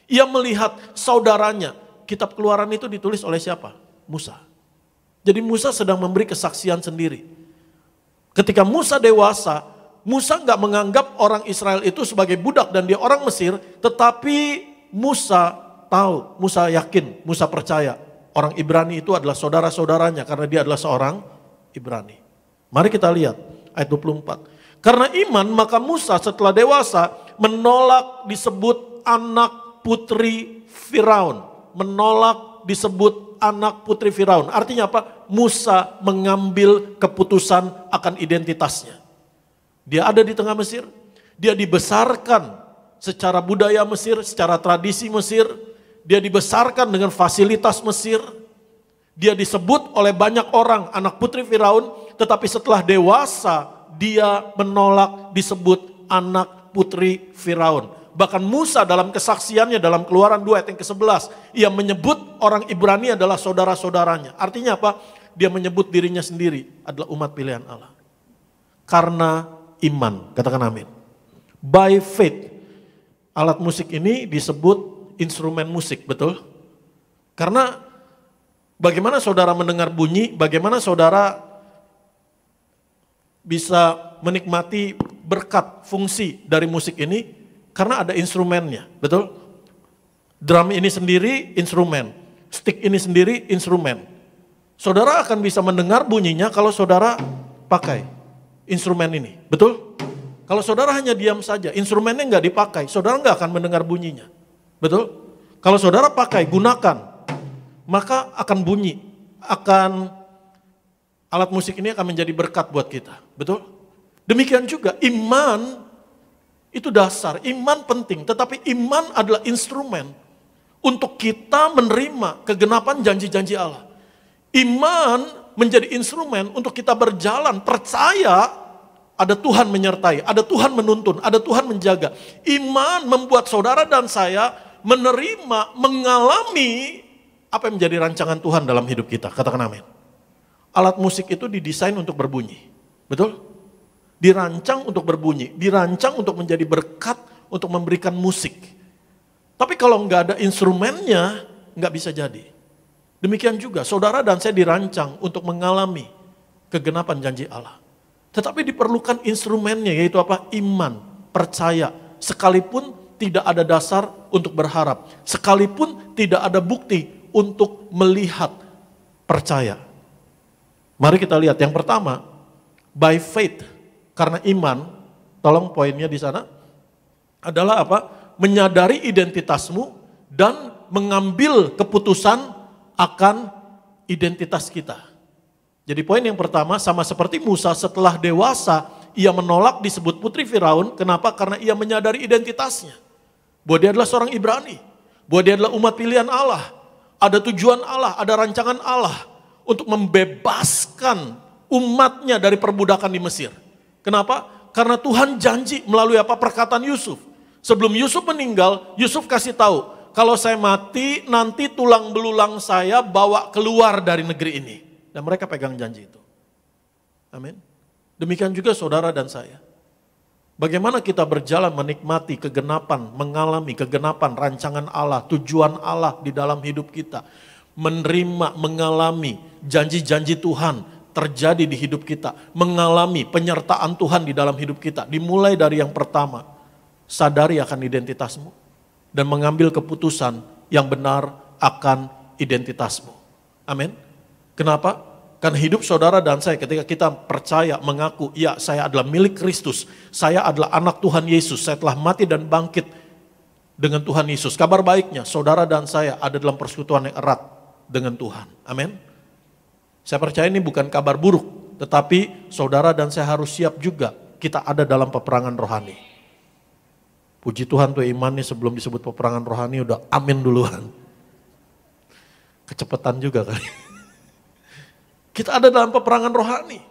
Ia melihat saudaranya. Kitab Keluaran itu ditulis oleh siapa? Musa. Jadi Musa sedang memberi kesaksian sendiri. Ketika Musa dewasa, Musa nggak menganggap orang Israel itu sebagai budak dan dia orang Mesir. Tetapi Musa tahu, Musa yakin, Musa percaya. Orang Ibrani itu adalah saudara-saudaranya karena dia adalah seorang Ibrani. Mari kita lihat ayat 24. Karena iman maka Musa setelah dewasa menolak disebut anak putri Firaun, menolak disebut anak putri Firaun. Artinya apa? Musa mengambil keputusan akan identitasnya. Dia ada di tengah Mesir, dia dibesarkan secara budaya Mesir, secara tradisi Mesir, dia dibesarkan dengan fasilitas Mesir, dia disebut oleh banyak orang anak putri Firaun, tetapi setelah dewasa dia menolak disebut anak putri Firaun. Bahkan Musa dalam kesaksiannya dalam Keluaran 2 ayat yang ke-11, ia menyebut orang Ibrani adalah saudara-saudaranya. Artinya apa? Dia menyebut dirinya sendiri adalah umat pilihan Allah. Karena iman, katakan amin. By faith, alat musik ini disebut instrumen musik, betul? Karena bagaimana saudara mendengar bunyi, bagaimana saudara bisa menikmati berkat fungsi dari musik ini? Karena ada instrumennya, betul? Drum ini sendiri instrumen, stick ini sendiri instrumen. Saudara akan bisa mendengar bunyinya kalau saudara pakai instrumen ini, betul? Kalau saudara hanya diam saja, instrumennya nggak dipakai, saudara nggak akan mendengar bunyinya, betul? Kalau saudara pakai, gunakan, maka akan bunyi, alat musik ini akan menjadi berkat buat kita, betul? Demikian juga iman itu dasar, iman penting, tetapi iman adalah instrumen untuk kita menerima kegenapan janji-janji Allah. Iman menjadi instrumen untuk kita berjalan, percaya ada Tuhan menyertai, ada Tuhan menuntun, ada Tuhan menjaga. Iman membuat saudara dan saya menerima, mengalami apa yang menjadi rancangan Tuhan dalam hidup kita. Katakan amin. Alat musik itu didesain untuk berbunyi, betul? Dirancang untuk berbunyi, dirancang untuk menjadi berkat, untuk memberikan musik. Tapi kalau nggak ada instrumennya, nggak bisa jadi. Demikian juga saudara dan saya dirancang untuk mengalami kegenapan janji Allah. Tetapi diperlukan instrumennya, yaitu apa? Iman, percaya. Sekalipun tidak ada dasar untuk berharap. Sekalipun tidak ada bukti untuk melihat, percaya. Mari kita lihat yang pertama, by faith. Karena iman, tolong poinnya di sana, adalah apa? Menyadari identitasmu dan mengambil keputusan akan identitas kita. Jadi poin yang pertama, sama seperti Musa setelah dewasa, ia menolak disebut putri Firaun. Kenapa? Karena ia menyadari identitasnya. Bahwa dia adalah seorang Ibrani. Bahwa dia adalah umat pilihan Allah. Ada tujuan Allah, ada rancangan Allah untuk membebaskan umatnya dari perbudakan di Mesir. Kenapa? Karena Tuhan janji melalui apa? Perkataan Yusuf. Sebelum Yusuf meninggal, Yusuf kasih tahu, kalau saya mati nanti tulang belulang saya bawa keluar dari negeri ini. Dan mereka pegang janji itu. Amin. Demikian juga saudara dan saya. Bagaimana kita berjalan menikmati kegenapan, mengalami kegenapan rancangan Allah, tujuan Allah di dalam hidup kita. Menerima, mengalami janji-janji Tuhan terjadi di hidup kita, mengalami penyertaan Tuhan di dalam hidup kita. Dimulai dari yang pertama, sadari akan identitasmu dan mengambil keputusan yang benar akan identitasmu. Amin. Kenapa? Karena hidup saudara dan saya ketika kita percaya, mengaku, ya saya adalah milik Kristus, saya adalah anak Tuhan Yesus, saya telah mati dan bangkit dengan Tuhan Yesus. Kabar baiknya, saudara dan saya ada dalam persekutuan yang erat dengan Tuhan. Amin. Saya percaya ini bukan kabar buruk, tetapi saudara dan saya harus siap juga kita ada dalam peperangan rohani. Puji Tuhan tuh imannya sebelum disebut peperangan rohani udah amin duluan. Kecepatan juga kali. Kita ada dalam peperangan rohani.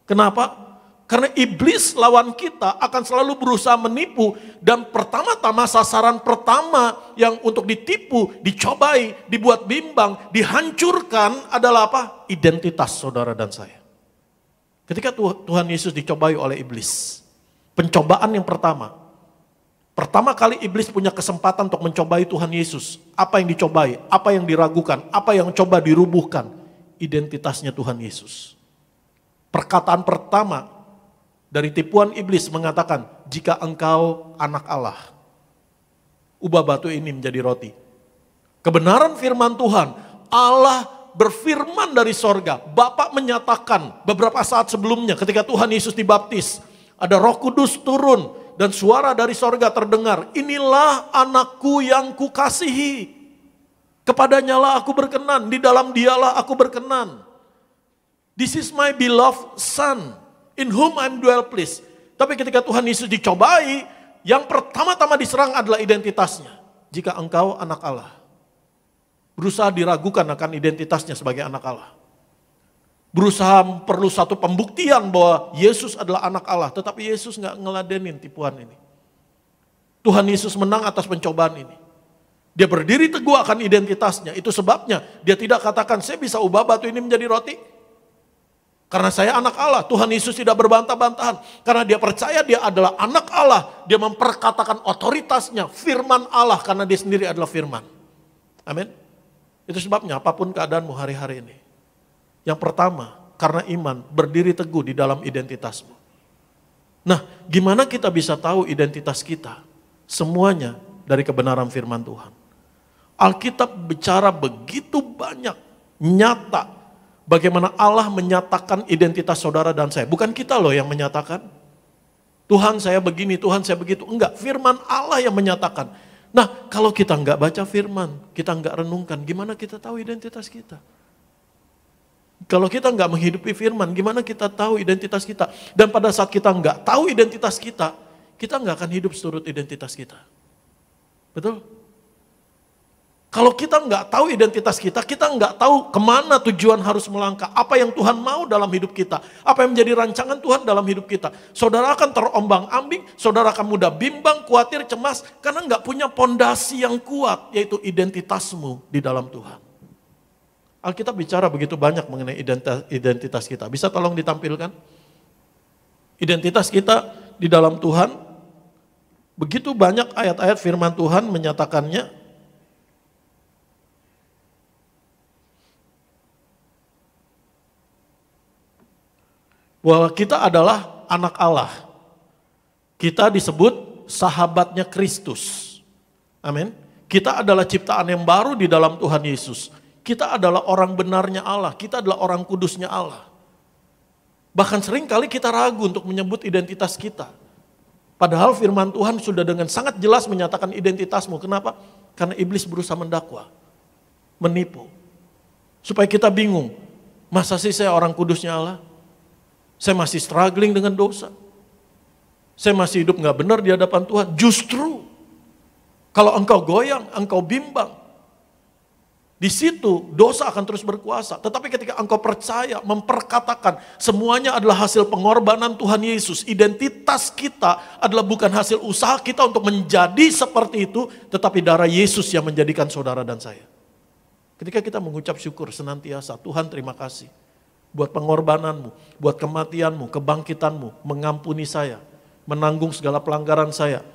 Kenapa? Karena iblis lawan kita akan selalu berusaha menipu dan pertama-tama sasaran pertama yang untuk ditipu, dicobai, dibuat bimbang, dihancurkan adalah apa? Identitas saudara dan saya. Ketika Tuhan Yesus dicobai oleh iblis, pencobaan yang pertama kali iblis punya kesempatan untuk mencobai Tuhan Yesus. Apa yang dicobai, apa yang diragukan, apa yang coba dirubuhkan? Identitasnya Tuhan Yesus. Perkataan pertama dari tipuan iblis mengatakan, jika engkau anak Allah, ubah batu ini menjadi roti. Kebenaran firman Tuhan, Allah berfirman dari sorga. Bapa menyatakan beberapa saat sebelumnya ketika Tuhan Yesus dibaptis, ada Roh Kudus turun dan suara dari sorga terdengar, inilah anakku yang kukasihi. Kepadanya lah aku berkenan, di dalam dialah aku berkenan. This is my beloved son, in whom I'm well pleased. Tapi ketika Tuhan Yesus dicobai, yang pertama-tama diserang adalah identitasnya. Jika engkau anak Allah. Berusaha diragukan akan identitasnya sebagai anak Allah. Berusaha perlu satu pembuktian bahwa Yesus adalah anak Allah. Tetapi Yesus gak ngeladenin tipuan ini. Tuhan Yesus menang atas pencobaan ini. Dia berdiri teguh akan identitasnya. Itu sebabnya dia tidak katakan saya bisa ubah batu ini menjadi roti. Karena saya anak Allah, Tuhan Yesus tidak berbantah-bantahan. Karena dia percaya dia adalah anak Allah. Dia memperkatakan otoritasnya, firman Allah. Karena dia sendiri adalah firman. Amin. Itu sebabnya apapun keadaanmu hari-hari ini. Yang pertama, karena iman, berdiri teguh di dalam identitasmu. Nah, gimana kita bisa tahu identitas kita? Semuanya dari kebenaran firman Tuhan. Alkitab bicara begitu banyak, nyata, bagaimana Allah menyatakan identitas saudara dan saya. Bukan kita loh yang menyatakan. Tuhan saya begini, Tuhan saya begitu. Enggak, firman Allah yang menyatakan. Nah, kalau kita enggak baca firman, kita enggak renungkan, gimana kita tahu identitas kita? Kalau kita nggak menghidupi firman, gimana kita tahu identitas kita? Dan pada saat kita nggak tahu identitas kita nggak akan hidup seturut identitas kita. Betul? Kalau kita nggak tahu identitas kita nggak tahu kemana tujuan harus melangkah. Apa yang Tuhan mau dalam hidup kita. Apa yang menjadi rancangan Tuhan dalam hidup kita. Saudara akan terombang-ambing, saudara akan mudah bimbang, khawatir, cemas. Karena nggak punya pondasi yang kuat, yaitu identitasmu di dalam Tuhan. Alkitab bicara begitu banyak mengenai identitas kita. Bisa tolong ditampilkan? Identitas kita di dalam Tuhan, begitu banyak ayat-ayat firman Tuhan menyatakannya. Bahwa kita adalah anak Allah. Kita disebut sahabatnya Kristus. Amin. Kita adalah ciptaan yang baru di dalam Tuhan Yesus. Kita adalah orang benarnya Allah. Kita adalah orang kudusnya Allah. Bahkan sering kali kita ragu untuk menyebut identitas kita. Padahal firman Tuhan sudah dengan sangat jelas menyatakan identitasmu. Kenapa? Karena iblis berusaha mendakwa. Menipu. Supaya kita bingung. Masa sih saya orang kudusnya Allah? Saya masih struggling dengan dosa. Saya masih hidup gak benar di hadapan Tuhan. Justru, kalau engkau goyang, engkau bimbang. Di situ dosa akan terus berkuasa. Tetapi ketika engkau percaya, memperkatakan semuanya adalah hasil pengorbanan Tuhan Yesus. Identitas kita adalah bukan hasil usaha kita untuk menjadi seperti itu. Tetapi darah Yesus yang menjadikan saudara dan saya. Ketika kita mengucap syukur senantiasa, Tuhan terima kasih. Buat pengorbananmu, buat kematianmu, kebangkitanmu, mengampuni saya, menanggung segala pelanggaran saya,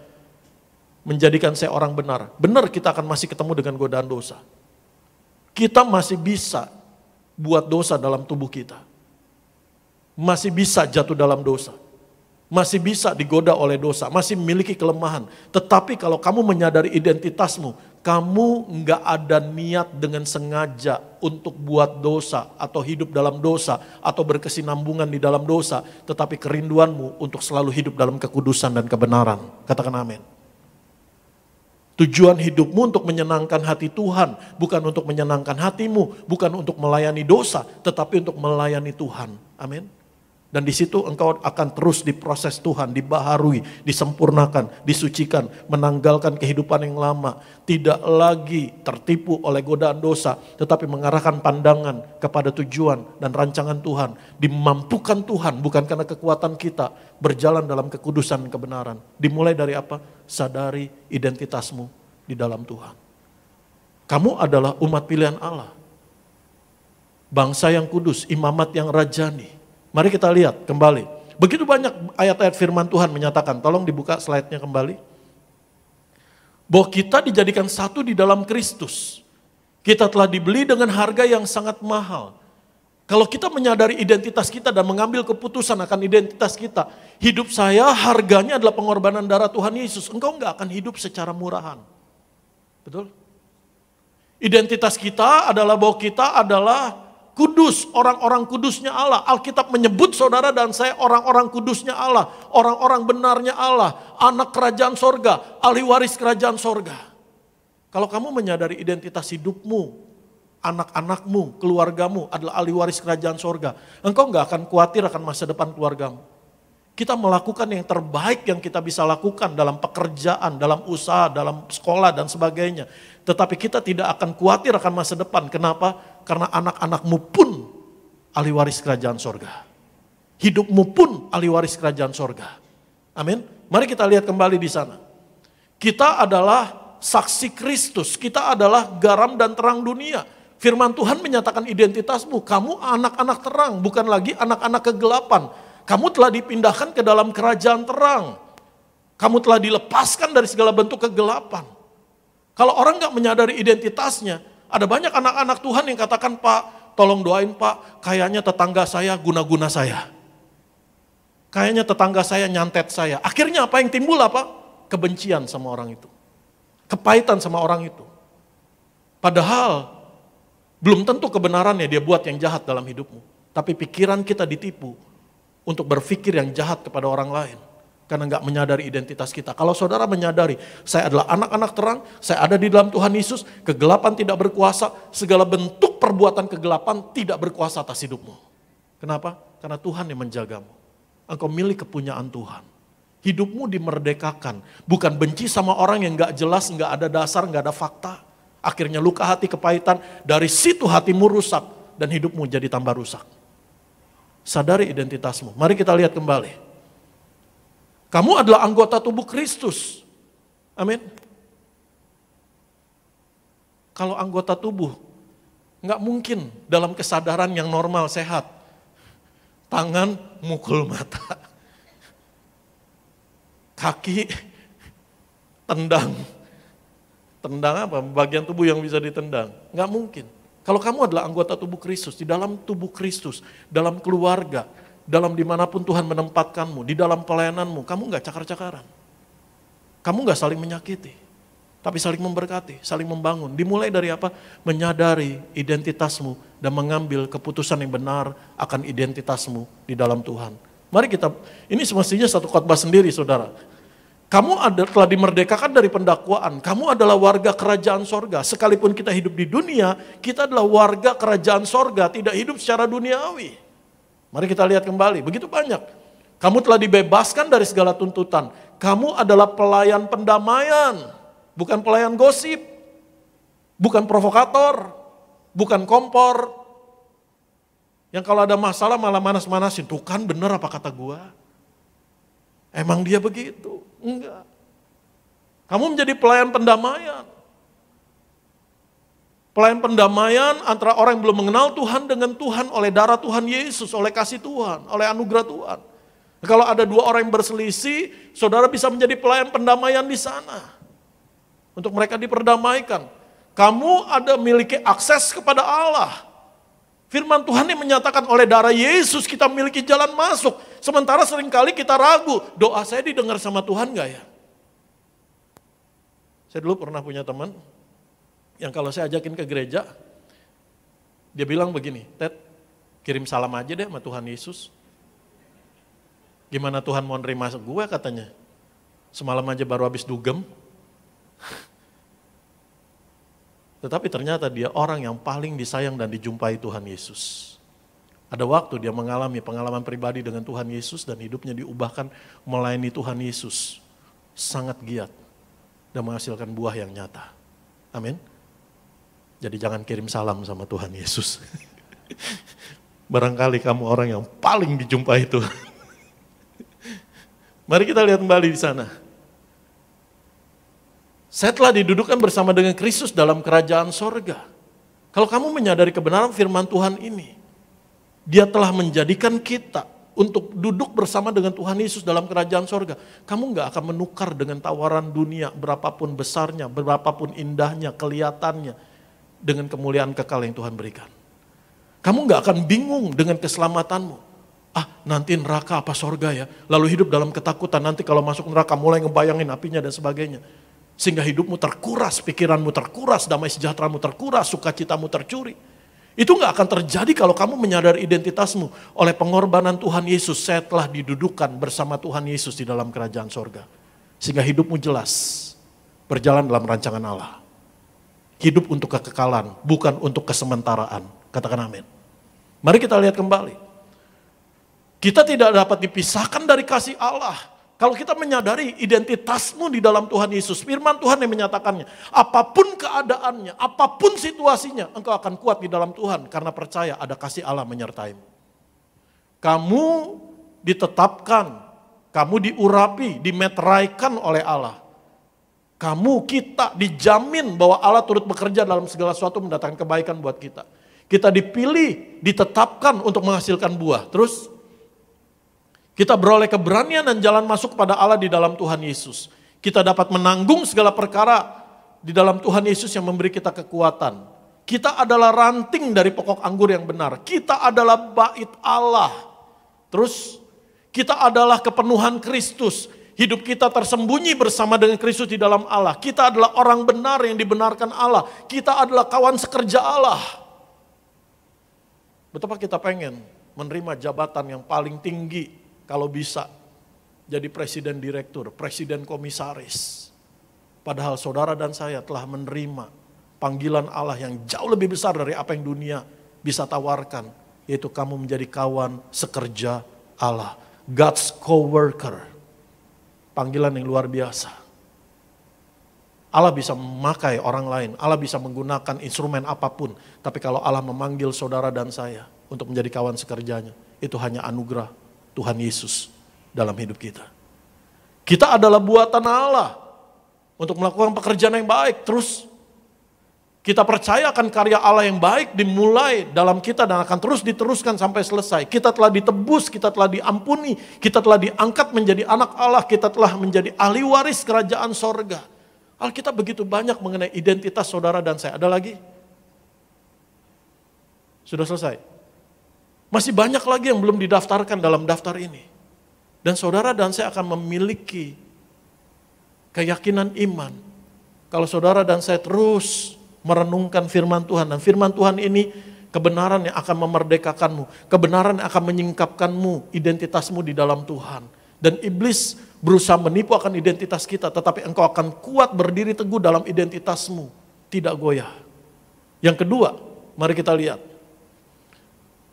menjadikan saya orang benar. Benar kita akan masih ketemu dengan godaan dosa. Kita masih bisa buat dosa dalam tubuh kita. Masih bisa jatuh dalam dosa. Masih bisa digoda oleh dosa, masih memiliki kelemahan. Tetapi kalau kamu menyadari identitasmu, kamu nggak ada niat dengan sengaja untuk buat dosa atau hidup dalam dosa atau berkesinambungan di dalam dosa, tetapi kerinduanmu untuk selalu hidup dalam kekudusan dan kebenaran. Katakan amin. Tujuan hidupmu untuk menyenangkan hati Tuhan, bukan untuk menyenangkan hatimu, bukan untuk melayani dosa, tetapi untuk melayani Tuhan. Amin. Dan di situ engkau akan terus diproses Tuhan, dibaharui, disempurnakan, disucikan, menanggalkan kehidupan yang lama. Tidak lagi tertipu oleh godaan dosa, tetapi mengarahkan pandangan kepada tujuan dan rancangan Tuhan. Dimampukan Tuhan, bukan karena kekuatan kita, berjalan dalam kekudusan dan kebenaran. Dimulai dari apa? Sadari identitasmu di dalam Tuhan. Kamu adalah umat pilihan Allah. Bangsa yang kudus, imamat yang rajani. Mari kita lihat kembali. Begitu banyak ayat-ayat firman Tuhan menyatakan, tolong dibuka slide-nya kembali. Bahwa kita dijadikan satu di dalam Kristus. Kita telah dibeli dengan harga yang sangat mahal. Kalau kita menyadari identitas kita dan mengambil keputusan akan identitas kita, hidup saya harganya adalah pengorbanan darah Tuhan Yesus. Engkau enggak akan hidup secara murahan. Betul? Identitas kita adalah bahwa kita adalah kudus, orang-orang kudusnya Allah. Alkitab menyebut saudara dan saya orang-orang kudusnya Allah, orang-orang benarnya Allah, anak kerajaan sorga, ahli waris kerajaan sorga. Kalau kamu menyadari identitas hidupmu, anak-anakmu, keluargamu adalah ahli waris kerajaan sorga, engkau gak akan khawatir akan masa depan keluargamu. Kita melakukan yang terbaik yang kita bisa lakukan dalam pekerjaan, dalam usaha, dalam sekolah dan sebagainya. Tetapi kita tidak akan khawatir akan masa depan. Kenapa? Karena anak-anakmu pun ahli waris kerajaan sorga. Hidupmu pun ahli waris kerajaan sorga. Amin. Mari kita lihat kembali di sana. Kita adalah saksi Kristus. Kita adalah garam dan terang dunia. Firman Tuhan menyatakan identitasmu. Kamu anak-anak terang, bukan lagi anak-anak kegelapan. Kamu telah dipindahkan ke dalam kerajaan terang. Kamu telah dilepaskan dari segala bentuk kegelapan. Kalau orang gak menyadari identitasnya, ada banyak anak-anak Tuhan yang katakan, Pak, tolong doain Pak, kayaknya tetangga saya guna-guna saya. Kayaknya tetangga saya nyantet saya. Akhirnya apa yang timbul apa? Kebencian sama orang itu. Kepahitan sama orang itu. Padahal, belum tentu kebenarannya dia buat yang jahat dalam hidupmu. Tapi pikiran kita ditipu untuk berpikir yang jahat kepada orang lain. Karena nggak menyadari identitas kita. Kalau saudara menyadari, saya adalah anak-anak terang, saya ada di dalam Tuhan Yesus, kegelapan tidak berkuasa, segala bentuk perbuatan kegelapan tidak berkuasa atas hidupmu. Kenapa? Karena Tuhan yang menjagamu. Engkau milik kepunyaan Tuhan. Hidupmu dimerdekakan, bukan benci sama orang yang nggak jelas, nggak ada dasar, nggak ada fakta. Akhirnya luka hati, kepahitan, dari situ hatimu rusak dan hidupmu jadi tambah rusak. Sadari identitasmu. Mari kita lihat kembali. Kamu adalah anggota tubuh Kristus. Amin. Kalau anggota tubuh, nggak mungkin dalam kesadaran yang normal, sehat. Tangan mukul mata. Kaki tendang. Tendang apa? Bagian tubuh yang bisa ditendang. Nggak mungkin. Kalau kamu adalah anggota tubuh Kristus, di dalam tubuh Kristus, dalam keluarga, dalam dimanapun Tuhan menempatkanmu, di dalam pelayananmu, kamu nggak cakar-cakaran. Kamu nggak saling menyakiti, tapi saling memberkati, saling membangun. Dimulai dari apa? Menyadari identitasmu dan mengambil keputusan yang benar akan identitasmu di dalam Tuhan. Mari kita, ini semestinya satu khotbah sendiri saudara. Kamu telah dimerdekakan dari pendakwaan, kamu adalah warga kerajaan sorga. Sekalipun kita hidup di dunia, kita adalah warga kerajaan sorga, tidak hidup secara duniawi. Mari kita lihat kembali, begitu banyak. Kamu telah dibebaskan dari segala tuntutan. Kamu adalah pelayan pendamaian, bukan pelayan gosip, bukan provokator, bukan kompor. Yang kalau ada masalah malah manas-manasin, tuh kan bener apa kata gua. Emang dia begitu? Enggak. Kamu menjadi pelayan pendamaian. Pelayan pendamaian antara orang yang belum mengenal Tuhan dengan Tuhan oleh darah Tuhan Yesus, oleh kasih Tuhan, oleh anugerah Tuhan. Kalau ada dua orang yang berselisih, saudara bisa menjadi pelayan pendamaian di sana. Untuk mereka diperdamaikan. Kamu ada memiliki akses kepada Allah. Firman Tuhan yang menyatakan oleh darah Yesus kita memiliki jalan masuk. Sementara seringkali kita ragu, doa saya didengar sama Tuhan gak ya? Saya dulu pernah punya teman, yang kalau saya ajakin ke gereja, dia bilang begini, Ted, kirim salam aja deh sama Tuhan Yesus. Gimana Tuhan mau nerima gue katanya? Semalam aja baru habis dugem. Tetapi ternyata dia orang yang paling disayang dan dijumpai Tuhan Yesus. Ada waktu dia mengalami pengalaman pribadi dengan Tuhan Yesus dan hidupnya diubahkan melayani Tuhan Yesus. Sangat giat dan menghasilkan buah yang nyata. Amin. Jadi jangan kirim salam sama Tuhan Yesus. Barangkali kamu orang yang paling dijumpai Tuhan. Mari kita lihat kembali di sana. Saya telah didudukkan bersama dengan Kristus dalam kerajaan sorga. Kalau kamu menyadari kebenaran firman Tuhan ini, Dia telah menjadikan kita untuk duduk bersama dengan Tuhan Yesus dalam kerajaan sorga. Kamu gak akan menukar dengan tawaran dunia berapapun besarnya, berapapun indahnya, kelihatannya, dengan kemuliaan kekal yang Tuhan berikan. Kamu gak akan bingung dengan keselamatanmu. Nanti neraka apa sorga ya, lalu hidup dalam ketakutan, nanti kalau masuk neraka mulai ngebayangin apinya dan sebagainya. Sehingga hidupmu terkuras, pikiranmu terkuras, damai sejahteramu terkuras, sukacitamu tercuri. Itu gak akan terjadi kalau kamu menyadari identitasmu. Oleh pengorbanan Tuhan Yesus, saya telah didudukkan bersama Tuhan Yesus di dalam kerajaan sorga. Sehingga hidupmu jelas, berjalan dalam rancangan Allah. Hidup untuk kekekalan, bukan untuk kesementaraan. Katakan amin. Mari kita lihat kembali. Kita tidak dapat dipisahkan dari kasih Allah. Kalau kita menyadari identitasmu di dalam Tuhan Yesus, firman Tuhan yang menyatakannya, apapun keadaannya, apapun situasinya, engkau akan kuat di dalam Tuhan karena percaya ada kasih Allah menyertaimu. Kamu ditetapkan, kamu diurapi, dimeteraikan oleh Allah. Kita dijamin bahwa Allah turut bekerja dalam segala sesuatu mendatangkan kebaikan buat kita. Kita dipilih, ditetapkan untuk menghasilkan buah. Terus, kita beroleh keberanian dan jalan masuk kepada Allah di dalam Tuhan Yesus. Kita dapat menanggung segala perkara di dalam Tuhan Yesus yang memberi kita kekuatan. Kita adalah ranting dari pokok anggur yang benar. Kita adalah bait Allah. Terus, kita adalah kepenuhan Kristus. Hidup kita tersembunyi bersama dengan Kristus di dalam Allah. Kita adalah orang benar yang dibenarkan Allah. Kita adalah kawan sekerja Allah. Betapa kita pengen menerima jabatan yang paling tinggi kalau bisa jadi presiden direktur, presiden komisaris. Padahal saudara dan saya telah menerima panggilan Allah yang jauh lebih besar dari apa yang dunia bisa tawarkan. Yaitu kamu menjadi kawan sekerja Allah. God's co-worker. Panggilan yang luar biasa. Allah bisa memakai orang lain, Allah bisa menggunakan instrumen apapun. Tapi kalau Allah memanggil saudara dan saya untuk menjadi kawan sekerjanya, itu hanya anugerah Tuhan Yesus dalam hidup kita. Kita adalah buatan Allah untuk melakukan pekerjaan yang baik. Terus kita percaya akan karya Allah yang baik dimulai dalam kita dan akan terus diteruskan sampai selesai. Kita telah ditebus, kita telah diampuni, kita telah diangkat menjadi anak Allah, kita telah menjadi ahli waris kerajaan sorga. Alkitab begitu banyak mengenai identitas saudara dan saya. Ada lagi? Sudah selesai? Masih banyak lagi yang belum didaftarkan dalam daftar ini. Dan saudara dan saya akan memiliki keyakinan iman. Kalau saudara dan saya terus merenungkan firman Tuhan. Dan firman Tuhan ini kebenaran yang akan memerdekakanmu. Kebenaran yang akan menyingkapkanmu, identitasmu di dalam Tuhan. Dan iblis berusaha menipu akan identitas kita, tetapi engkau akan kuat berdiri teguh dalam identitasmu, tidak goyah. Yang kedua, mari kita lihat.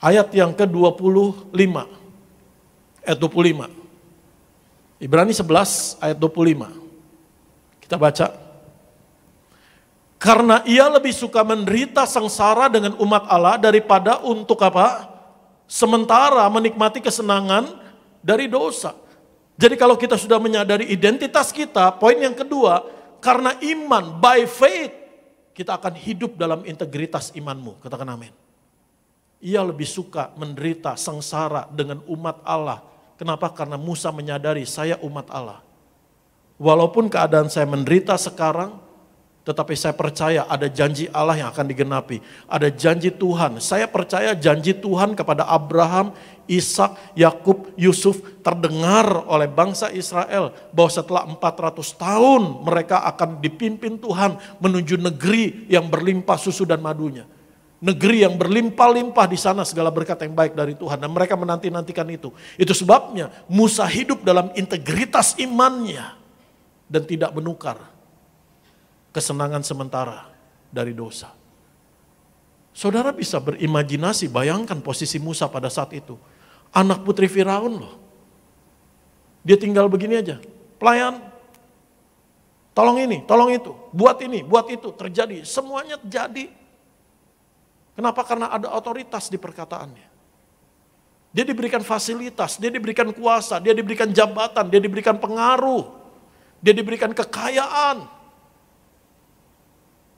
Ayat yang ke-25, ayat 25. Ibrani 11 ayat 25. Kita baca. Karena ia lebih suka menderita sengsara dengan umat Allah daripada untuk apa? Sementara menikmati kesenangan dari dosa. Jadi kalau kita sudah menyadari identitas kita, poin yang kedua, karena iman, by faith, kita akan hidup dalam integritas imanmu. Katakan amin. Ia lebih suka menderita sengsara dengan umat Allah. Kenapa? Karena Musa menyadari saya umat Allah. Walaupun keadaan saya menderita sekarang, tetapi saya percaya ada janji Allah yang akan digenapi. Ada janji Tuhan. Saya percaya janji Tuhan kepada Abraham, Ishak, Yakub, Yusuf terdengar oleh bangsa Israel. Bahwa setelah 400 tahun mereka akan dipimpin Tuhan menuju negeri yang berlimpah susu dan madunya. Negeri yang berlimpah-limpah di sana segala berkat yang baik dari Tuhan. Dan mereka menanti-nantikan itu. Itu sebabnya Musa hidup dalam integritas imannya. Dan tidak menukar kesenangan sementara dari dosa. Saudara bisa berimajinasi, bayangkan posisi Musa pada saat itu. Anak putri Firaun loh. Dia tinggal begini aja. Pelayan, tolong ini, tolong itu. Buat ini, buat itu. Terjadi, semuanya jadi. Kenapa? Karena ada otoritas di perkataannya. Dia diberikan fasilitas, dia diberikan kuasa, dia diberikan jabatan, dia diberikan pengaruh. Dia diberikan kekayaan.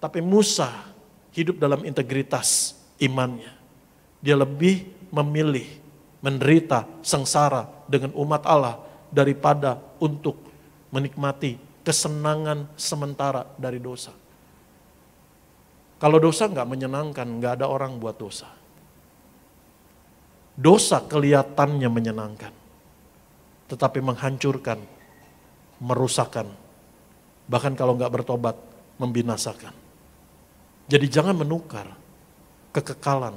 Tapi Musa hidup dalam integritas imannya. Dia lebih memilih menderita sengsara dengan umat Allah daripada untuk menikmati kesenangan sementara dari dosa. Kalau dosa nggak menyenangkan, nggak ada orang buat dosa. Dosa kelihatannya menyenangkan, tetapi menghancurkan, merusakkan, bahkan kalau nggak bertobat, membinasakan. Jadi jangan menukar kekekalan,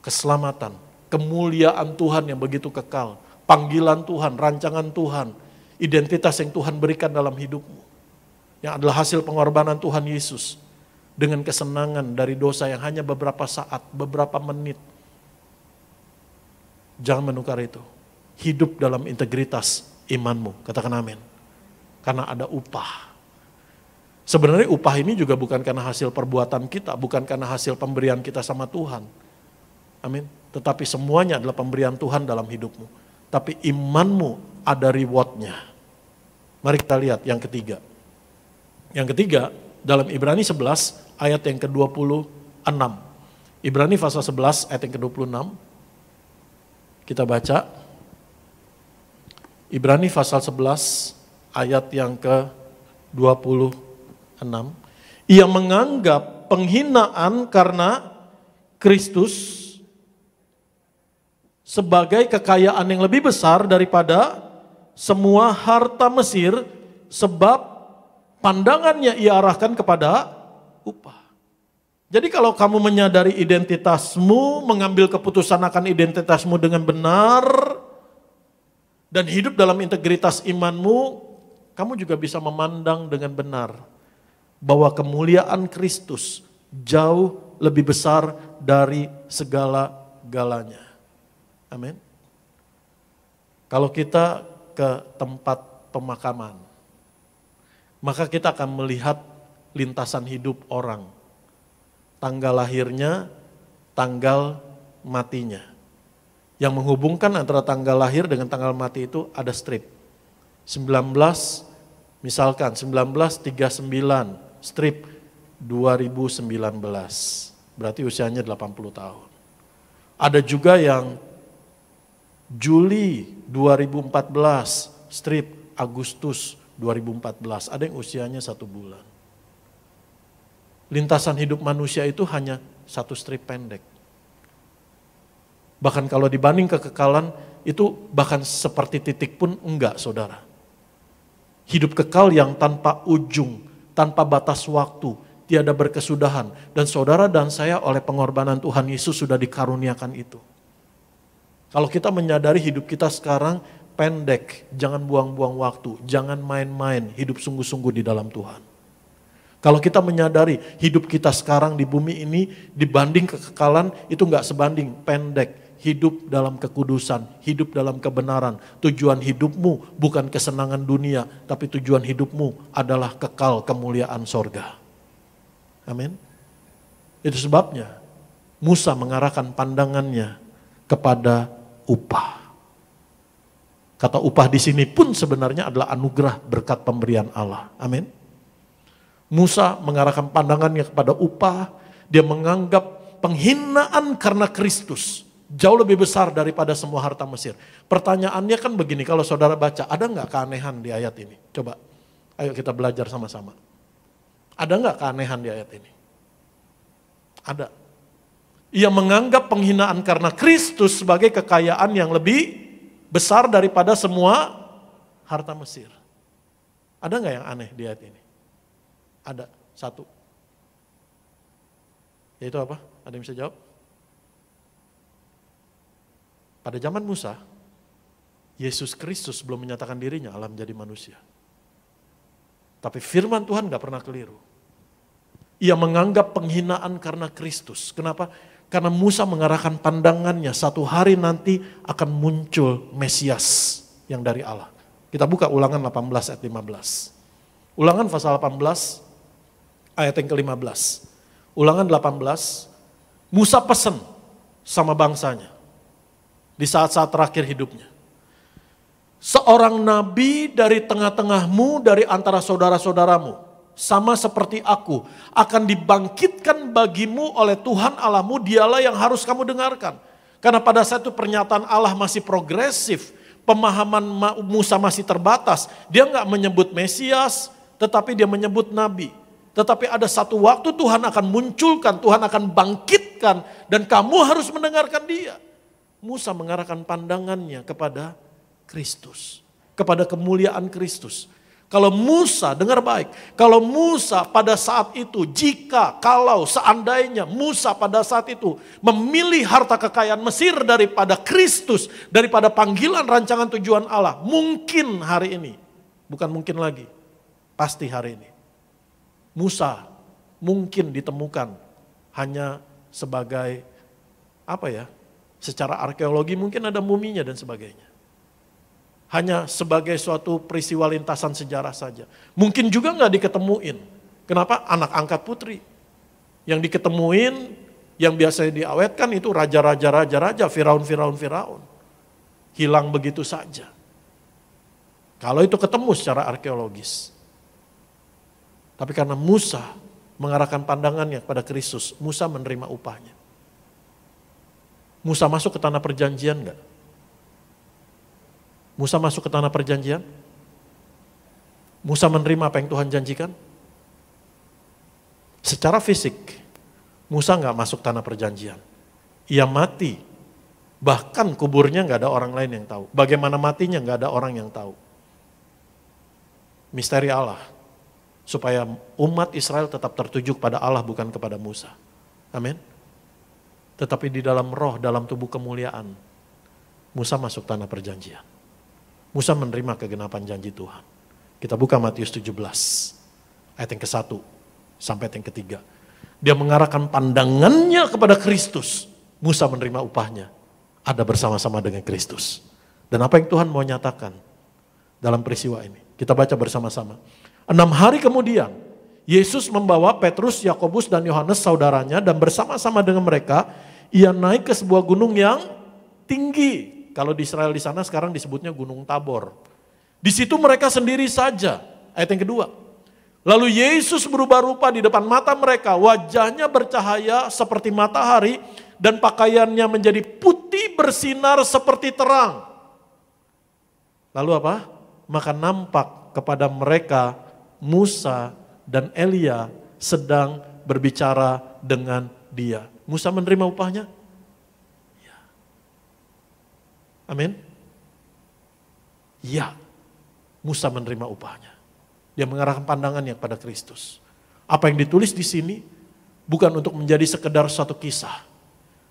keselamatan, kemuliaan Tuhan yang begitu kekal, panggilan Tuhan, rancangan Tuhan, identitas yang Tuhan berikan dalam hidupmu, yang adalah hasil pengorbanan Tuhan Yesus, dengan kesenangan dari dosa yang hanya beberapa saat, beberapa menit. Jangan menukar itu. Hidup dalam integritas imanmu, katakan amin. Karena ada upah. Sebenarnya upah ini juga bukan karena hasil perbuatan kita, bukan karena hasil pemberian kita sama Tuhan. Amin. Tetapi semuanya adalah pemberian Tuhan dalam hidupmu. Tapi imanmu ada rewardnya. Mari kita lihat yang ketiga. Yang ketiga, dalam Ibrani 11 ayat yang ke-26. Ibrani pasal 11 ayat yang ke-26. Kita baca. Ibrani pasal 11 ayat yang ke-26. Ia menganggap penghinaan karena Kristus sebagai kekayaan yang lebih besar daripada semua harta Mesir, sebab pandangannya ia arahkan kepada upah. Jadi kalau kamu menyadari identitasmu, mengambil keputusan akan identitasmu dengan benar, dan hidup dalam integritas imanmu, kamu juga bisa memandang dengan benar bahwa kemuliaan Kristus jauh lebih besar dari segala-galanya. Amin. Kalau kita ke tempat pemakaman, maka kita akan melihat lintasan hidup orang. Tanggal lahirnya, tanggal matinya. Yang menghubungkan antara tanggal lahir dengan tanggal mati itu ada strip. 1939, strip 2019. Berarti usianya 80 tahun. Ada juga yang Juli 2014, strip Agustus 2014. Ada yang usianya 1 bulan. Lintasan hidup manusia itu hanya satu strip pendek. Bahkan kalau dibanding kekekalan, itu bahkan seperti titik pun enggak, saudara. Hidup kekal yang tanpa ujung, tanpa batas waktu, tiada berkesudahan. Dan saudara dan saya oleh pengorbanan Tuhan Yesus sudah dikaruniakan itu. Kalau kita menyadari hidup kita sekarang pendek, jangan buang-buang waktu, jangan main-main, hidup sungguh-sungguh di dalam Tuhan. Kalau kita menyadari hidup kita sekarang di bumi ini dibanding kekekalan itu enggak sebanding, pendek. Hidup dalam kekudusan, hidup dalam kebenaran. Tujuan hidupmu bukan kesenangan dunia, tapi tujuan hidupmu adalah kekal kemuliaan sorga. Amin. Itu sebabnya Musa mengarahkan pandangannya kepada upah. Kata upah di sini pun sebenarnya adalah anugerah berkat pemberian Allah. Amin. Musa mengarahkan pandangannya kepada upah. Dia menganggap penghinaan karena Kristus jauh lebih besar daripada semua harta Mesir. Pertanyaannya kan begini, kalau saudara baca, ada nggak keanehan di ayat ini? Coba, ayo kita belajar sama-sama. Ada nggak keanehan di ayat ini? Ada. Ia menganggap penghinaan karena Kristus sebagai kekayaan yang lebih besar daripada semua harta Mesir. Ada nggak yang aneh di ayat ini? Ada, satu. Yaitu apa? Ada yang bisa jawab? Pada zaman Musa, Yesus Kristus belum menyatakan dirinya Allah menjadi manusia. Tapi firman Tuhan gak pernah keliru. Ia menganggap penghinaan karena Kristus. Kenapa? Karena Musa mengarahkan pandangannya satu hari nanti akan muncul Mesias yang dari Allah. Kita buka Ulangan 18 ayat 15. Ulangan pasal 18 ayat yang ke-15. Ulangan 18, Musa pesan sama bangsanya. Di saat-saat terakhir hidupnya. Seorang nabi dari tengah-tengahmu, dari antara saudara-saudaramu, sama seperti aku, akan dibangkitkan bagimu oleh Tuhan Allahmu, dialah yang harus kamu dengarkan. Karena pada saat itu pernyataan Allah masih progresif, pemahaman Musa masih terbatas. Dia nggak menyebut Mesias, tetapi dia menyebut nabi. Tetapi ada satu waktu Tuhan akan munculkan, Tuhan akan bangkitkan, dan kamu harus mendengarkan dia. Musa mengarahkan pandangannya kepada Kristus, kepada kemuliaan Kristus. Kalau Musa, dengar baik, kalau Musa pada saat itu, kalau seandainya Musa pada saat itu memilih harta kekayaan Mesir daripada Kristus, daripada panggilan rancangan tujuan Allah, mungkin hari ini, bukan mungkin lagi, pasti hari ini, Musa mungkin ditemukan hanya sebagai secara arkeologi mungkin ada muminya dan sebagainya. Hanya sebagai suatu peristiwa lintasan sejarah saja. Mungkin juga nggak diketemuin. Kenapa? Anak angkat putri. Yang diketemuin, yang biasanya diawetkan itu raja-raja, Firaun. Hilang begitu saja. Kalau itu ketemu secara arkeologis. Tapi karena Musa mengarahkan pandangannya kepada Kristus, Musa menerima upahnya. Musa masuk ke tanah perjanjian enggak? Musa masuk ke tanah perjanjian? Musa menerima apa yang Tuhan janjikan? Secara fisik, Musa enggak masuk tanah perjanjian. Ia mati. Bahkan kuburnya enggak ada orang lain yang tahu. Bagaimana matinya enggak ada orang yang tahu. Misteri Allah. Supaya umat Israel tetap tertuju kepada Allah bukan kepada Musa. Amin. Tetapi di dalam roh, dalam tubuh kemuliaan, Musa masuk tanah perjanjian. Musa menerima kegenapan janji Tuhan. Kita buka Matius 17, ayat yang ke-1 sampai ayat yang ke-3. Dia mengarahkan pandangannya kepada Kristus. Musa menerima upahnya, ada bersama-sama dengan Kristus. Dan apa yang Tuhan mau nyatakan dalam peristiwa ini? Kita baca bersama-sama. 6 hari kemudian, Yesus membawa Petrus, Yakobus, dan Yohanes saudaranya, dan bersama-sama dengan mereka, ia naik ke sebuah gunung yang tinggi. Kalau di Israel di sana sekarang disebutnya Gunung Tabor. Di situ mereka sendiri saja. Ayat yang kedua. Lalu Yesus berubah rupa di depan mata mereka, wajahnya bercahaya seperti matahari, dan pakaiannya menjadi putih bersinar seperti terang. Lalu apa? Maka nampak kepada mereka Musa dan Elia sedang berbicara dengan dia. Musa menerima upahnya? Ya. Amin. Ya, Musa menerima upahnya. Dia mengarahkan pandangannya kepada Kristus. Apa yang ditulis di sini bukan untuk menjadi sekedar satu kisah.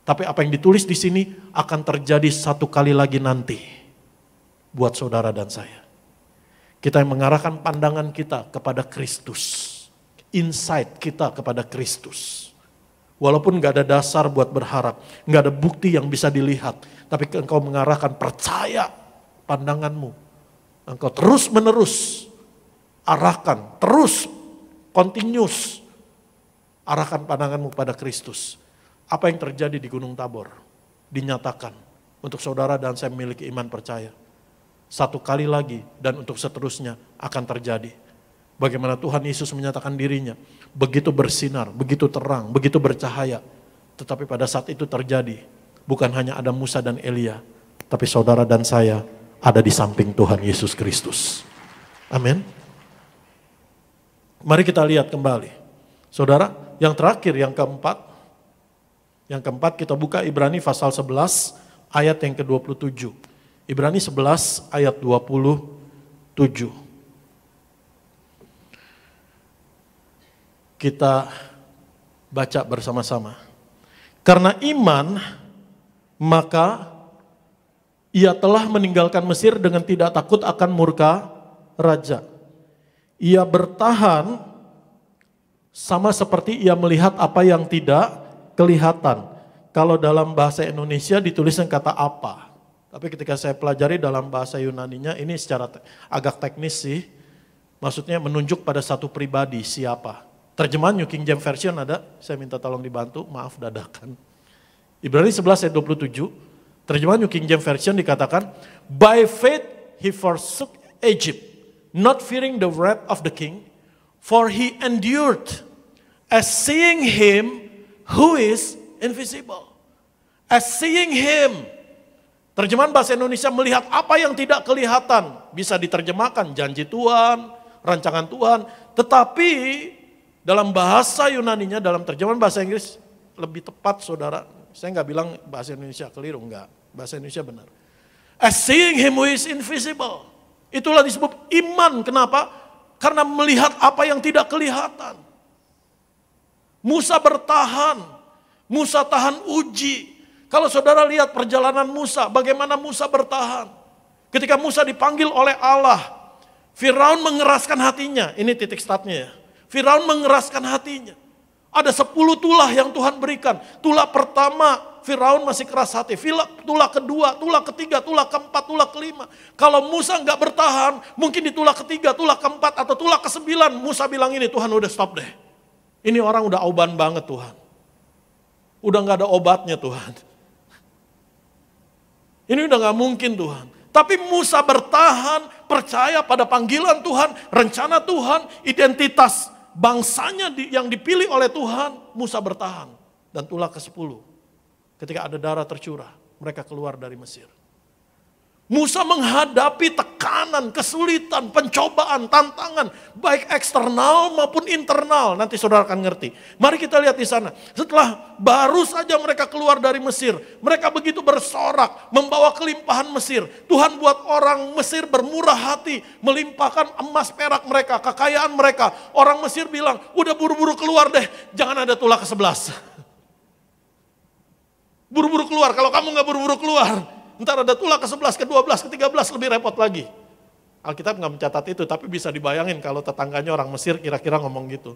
Tapi apa yang ditulis di sini akan terjadi satu kali lagi nanti buat saudara dan saya. Kita yang mengarahkan pandangan kita kepada Kristus. Insight kita kepada Kristus. Walaupun gak ada dasar buat berharap, gak ada bukti yang bisa dilihat. Tapi engkau mengarahkan percaya pandanganmu. Engkau terus menerus arahkan, terus continuous. Arahkan pandanganmu pada Kristus. Apa yang terjadi di Gunung Tabor dinyatakan untuk saudara dan saya memiliki iman percaya. Satu kali lagi dan untuk seterusnya akan terjadi. Bagaimana Tuhan Yesus menyatakan dirinya. Begitu bersinar, begitu terang, begitu bercahaya. Tetapi pada saat itu terjadi. Bukan hanya ada Musa dan Elia. Tapi saudara dan saya ada di samping Tuhan Yesus Kristus. Amin. Mari kita lihat kembali. Saudara, yang terakhir, yang keempat. Yang keempat kita buka Ibrani pasal 11 ayat yang ke-27. Ibrani 11 ayat 27. Kita baca bersama-sama. Karena iman, maka ia telah meninggalkan Mesir dengan tidak takut akan murka raja. Ia bertahan sama seperti ia melihat apa yang tidak kelihatan. Kalau dalam bahasa Indonesia dituliskan kata apa. Tapi ketika saya pelajari dalam bahasa Yunaninya, ini secara agak teknis sih. Maksudnya menunjuk pada satu pribadi, siapa. Terjemahan New King James Version ada, saya minta tolong dibantu, maaf dadakan. Ibrani 11 ayat 27, terjemahan New King James Version dikatakan, by faith he forsook Egypt, not fearing the wrath of the king, for he endured as seeing him who is invisible. As seeing him. Terjemahan bahasa Indonesia melihat apa yang tidak kelihatan. Bisa diterjemahkan janji Tuhan, rancangan Tuhan. Tetapi dalam bahasa Yunaninya, dalam terjemahan bahasa Inggris lebih tepat saudara. Saya nggak bilang bahasa Indonesia keliru, enggak. Bahasa Indonesia benar. As seeing him who is invisible. Itulah disebut iman. Kenapa? Karena melihat apa yang tidak kelihatan. Musa bertahan. Musa tahan uji. Kalau saudara lihat perjalanan Musa, bagaimana Musa bertahan. Ketika Musa dipanggil oleh Allah, Firaun mengeraskan hatinya. Ini titik startnya ya. Firaun mengeraskan hatinya. Ada 10 tulah yang Tuhan berikan. Tulah pertama, Firaun masih keras hati. Tulah kedua, tulah ketiga, tulah keempat, tulah kelima. Kalau Musa nggak bertahan, mungkin di tulah ketiga, tulah keempat, atau tulah ke-9, Musa bilang ini, Tuhan udah stop deh. Ini orang udah auban banget Tuhan. Udah nggak ada obatnya Tuhan. Ini udah gak mungkin Tuhan. Tapi Musa bertahan, percaya pada panggilan Tuhan, rencana Tuhan, identitas bangsanya yang dipilih oleh Tuhan. Musa bertahan. Dan tulah ke-10. Ketika ada darah tercurah, mereka keluar dari Mesir. Musa menghadapi tekanan, kesulitan, pencobaan, tantangan, baik eksternal maupun internal. Nanti saudara akan ngerti. Mari kita lihat di sana. Setelah baru saja mereka keluar dari Mesir, mereka begitu bersorak, membawa kelimpahan Mesir. Tuhan buat orang Mesir bermurah hati, melimpahkan emas perak mereka, kekayaan mereka. Orang Mesir bilang, udah buru-buru keluar deh, jangan ada tulah ke-11. Buru-buru keluar, kalau kamu gak buru-buru keluar, Ntar ada tulah ke-11, ke-12, ke-13 lebih repot lagi. Alkitab nggak mencatat itu, tapi bisa dibayangin kalau tetangganya orang Mesir kira-kira ngomong gitu.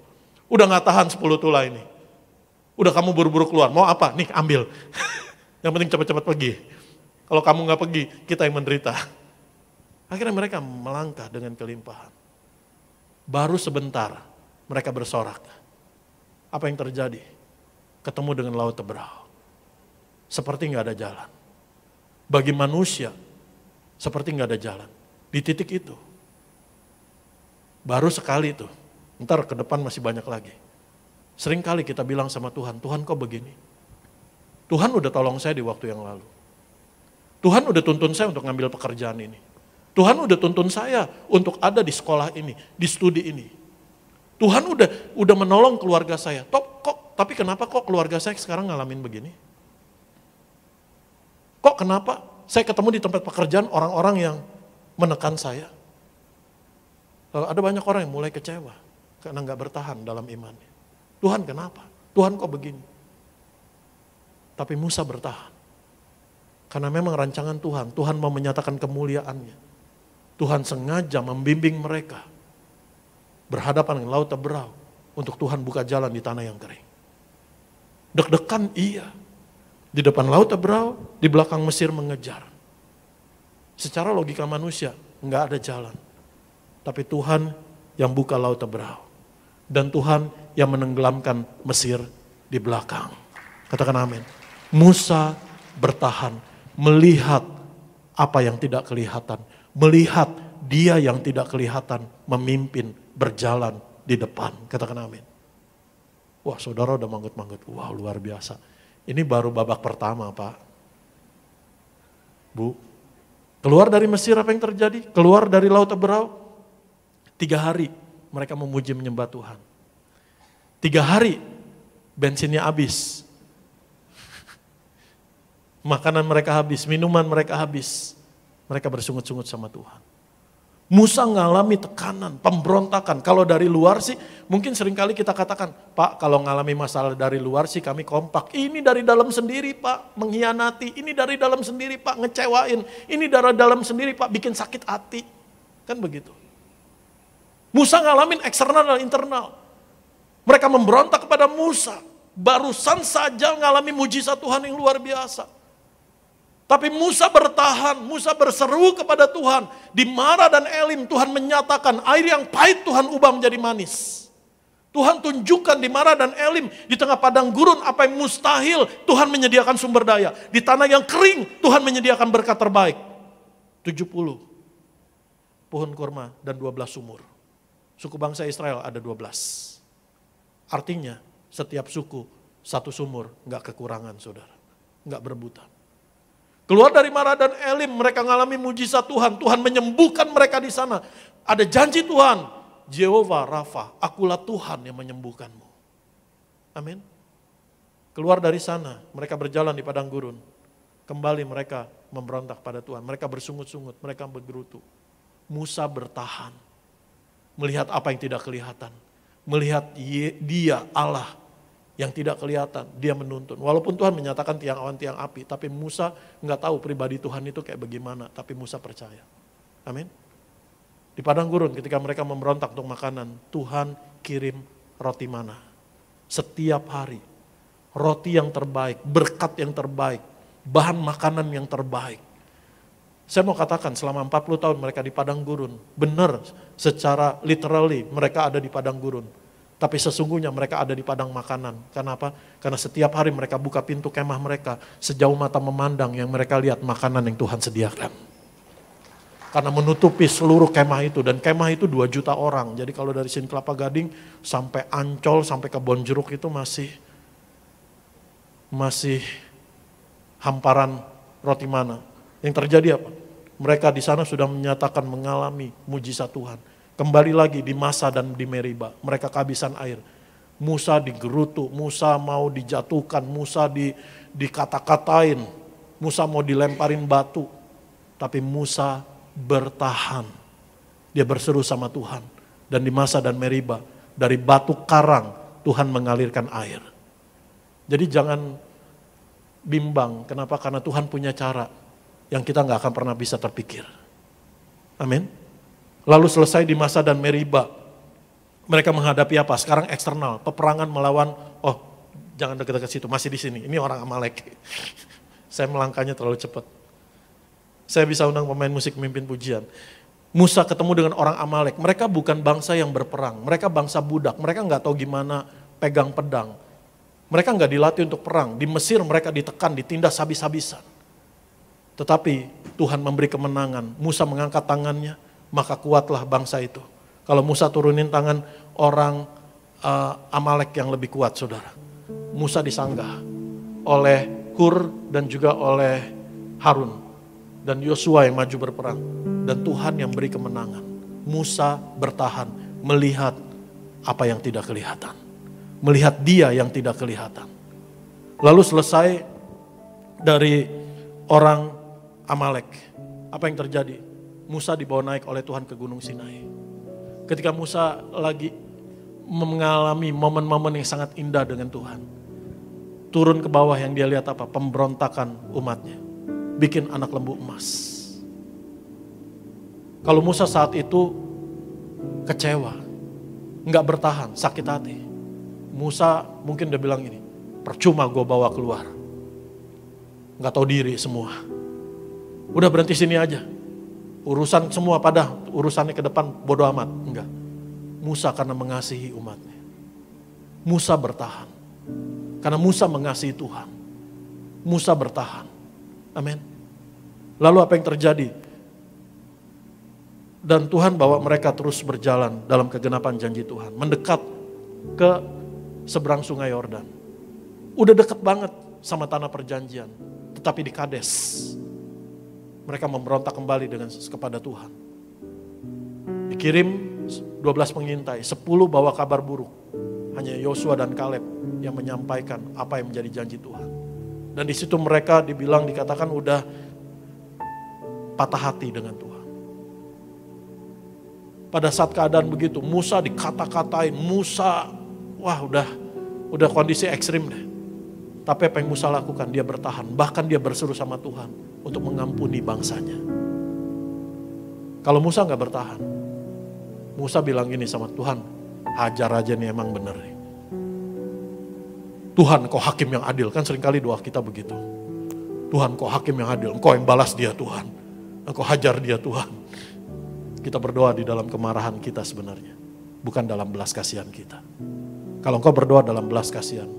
Udah nggak tahan 10 tulah ini. Udah kamu buru-buru keluar, mau apa? Nih ambil. Yang penting cepat-cepat pergi. Kalau kamu nggak pergi, kita yang menderita. Akhirnya mereka melangkah dengan kelimpahan. Baru sebentar mereka bersorak. Apa yang terjadi? Ketemu dengan laut Teberau. Seperti nggak ada jalan. Bagi manusia, seperti nggak ada jalan. Di titik itu. Baru sekali itu. Ntar ke depan masih banyak lagi. Seringkali kita bilang sama Tuhan, Tuhan kok begini? Tuhan udah tolong saya di waktu yang lalu. Tuhan udah tuntun saya untuk ngambil pekerjaan ini. Tuhan udah tuntun saya untuk ada di sekolah ini, di studi ini. Tuhan udah menolong keluarga saya. Tapi kenapa kok keluarga saya sekarang ngalamin begini? Kok kenapa saya ketemu di tempat pekerjaan orang-orang yang menekan saya? Ada banyak orang yang mulai kecewa karena nggak bertahan dalam imannya. Tuhan kenapa? Tuhan kok begini? Tapi Musa bertahan. Karena memang rancangan Tuhan, Tuhan mau menyatakan kemuliaannya. Tuhan sengaja membimbing mereka berhadapan dengan laut Teberau untuk Tuhan buka jalan di tanah yang kering. Deg-degan iya. Di depan laut Teberau, di belakang Mesir mengejar. Secara logika manusia, nggak ada jalan. Tapi Tuhan yang buka laut Teberau. Dan Tuhan yang menenggelamkan Mesir di belakang. Katakan amin. Musa bertahan, melihat apa yang tidak kelihatan. Melihat dia yang tidak kelihatan memimpin, berjalan di depan. Katakan amin. Wah, saudara udah manggut-manggut. Wah, luar biasa. Ini baru babak pertama, Pak. Bu, keluar dari Mesir apa yang terjadi? Keluar dari laut Teberau. 3 hari mereka memuji menyembah Tuhan. 3 hari bensinnya habis. Makanan mereka habis, minuman mereka habis. Mereka bersungut-sungut sama Tuhan. Musa ngalami tekanan, pemberontakan. Kalau dari luar sih, mungkin seringkali kita katakan, Pak kalau ngalami masalah dari luar sih kami kompak. Ini dari dalam sendiri Pak, mengkhianati. Ini dari dalam sendiri Pak, ngecewain. Ini dari dalam sendiri Pak, bikin sakit hati. Kan begitu. Musa ngalamin eksternal dan internal. Mereka memberontak kepada Musa. Barusan saja ngalami mujizat Tuhan yang luar biasa. Tapi Musa bertahan, Musa berseru kepada Tuhan. Di Mara dan Elim Tuhan menyatakan air yang pahit Tuhan ubah menjadi manis. Tuhan tunjukkan di Mara dan Elim, di tengah padang gurun apa yang mustahil, Tuhan menyediakan sumber daya. Di tanah yang kering, Tuhan menyediakan berkat terbaik. 70 pohon kurma dan 12 sumur. Suku bangsa Israel ada 12. Artinya setiap suku satu sumur, gak kekurangan saudara. Gak berebutan. Keluar dari Mara dan Elim, mereka mengalami mujizat Tuhan. Tuhan menyembuhkan mereka di sana. Ada janji Tuhan, Jehovah Rafa, akulah Tuhan yang menyembuhkanmu. Amin. Keluar dari sana, mereka berjalan di padang gurun. Kembali mereka memberontak pada Tuhan. Mereka bersungut-sungut, mereka bergerutu. Musa bertahan. Melihat apa yang tidak kelihatan. Melihat dia Allah yang tidak kelihatan, dia menuntun. Walaupun Tuhan menyatakan tiang awan, tiang api, tapi Musa nggak tahu pribadi Tuhan itu kayak bagaimana, tapi Musa percaya. Amin. Di padang gurun ketika mereka memberontak untuk makanan, Tuhan kirim roti mana. Setiap hari, roti yang terbaik, berkat yang terbaik, bahan makanan yang terbaik. Saya mau katakan selama 40 tahun mereka di padang gurun, benar secara literally mereka ada di padang gurun. Tapi sesungguhnya mereka ada di padang makanan. Kenapa? Karena setiap hari mereka buka pintu kemah mereka. Sejauh mata memandang yang mereka lihat makanan yang Tuhan sediakan. Karena menutupi seluruh kemah itu. Dan kemah itu 2 juta orang. Jadi kalau dari sini Kelapa Gading sampai Ancol, sampai ke Bonjeruk itu masih hamparan roti mana. Yang terjadi apa? Mereka di sana sudah menyatakan mengalami mujizat Tuhan. Kembali lagi di Masa dan di Meriba, mereka kehabisan air. Musa digerutu, Musa mau dijatuhkan, Musa dikata-katain, Musa mau dilemparin batu. Tapi Musa bertahan. Dia berseru sama Tuhan. Dan di Masa dan Meriba, dari batu karang Tuhan mengalirkan air. Jadi jangan bimbang, kenapa? Karena Tuhan punya cara yang kita nggak akan pernah bisa terpikir. Amin. Lalu selesai di masa dan Meriba, mereka menghadapi apa? Sekarang eksternal, peperangan melawan, jangan dekat-dekat situ, masih di sini. Ini orang Amalek. Saya melangkahnya terlalu cepat. Saya bisa undang pemain musik mimpin pujian. Musa ketemu dengan orang Amalek. Mereka bukan bangsa yang berperang. Mereka bangsa budak. Mereka nggak tahu gimana pegang pedang. Mereka nggak dilatih untuk perang. Di Mesir mereka ditekan, ditindas habis-habisan. Tetapi Tuhan memberi kemenangan. Musa mengangkat tangannya, maka kuatlah bangsa itu. Kalau Musa turunin tangan, orang Amalek yang lebih kuat, saudara. Musa disanggah oleh Hur dan juga oleh Harun. Dan Yosua yang maju berperang. Dan Tuhan yang beri kemenangan. Musa bertahan melihat apa yang tidak kelihatan. Melihat dia yang tidak kelihatan. Lalu selesai dari orang Amalek. Apa yang terjadi? Musa dibawa naik oleh Tuhan ke Gunung Sinai. Ketika Musa lagi mengalami momen-momen yang sangat indah dengan Tuhan. Turun ke bawah yang dia lihat apa? Pemberontakan umatnya. Bikin anak lembu emas. Kalau Musa saat itu kecewa, nggak bertahan, sakit hati. Musa mungkin udah bilang ini, percuma gue bawa keluar. Nggak tahu diri semua. Udah berhenti sini aja. Urusan semua pada urusannya ke depan bodo amat. Enggak. Musa karena mengasihi umatnya. Musa bertahan. Karena Musa mengasihi Tuhan. Musa bertahan. Amin. Lalu apa yang terjadi? Dan Tuhan bawa mereka terus berjalan dalam kegenapan janji Tuhan. Mendekat ke seberang sungai Yordan. Udah dekat banget sama tanah perjanjian. Tetapi di Kades, mereka memberontak kembali kepada Tuhan. Dikirim 12 pengintai, 10 bawa kabar buruk. Hanya Yosua dan Kaleb yang menyampaikan apa yang menjadi janji Tuhan. Dan di situ mereka dikatakan udah patah hati dengan Tuhan. Pada saat keadaan begitu, Musa dikata-katain, Musa, wah udah kondisi ekstrim deh. Tapi apa yang Musa lakukan? Dia bertahan, bahkan dia berseru sama Tuhan untuk mengampuni bangsanya. Kalau Musa gak bertahan, Musa bilang gini sama Tuhan, hajar aja nih emang bener nih. Tuhan kau hakim yang adil, kan seringkali doa kita begitu. Tuhan kau hakim yang adil, engkau yang balas dia Tuhan. Engkau hajar dia Tuhan. Kita berdoa di dalam kemarahan kita sebenarnya. Bukan dalam belas kasihan kita. Kalau engkau berdoa dalam belas kasihan,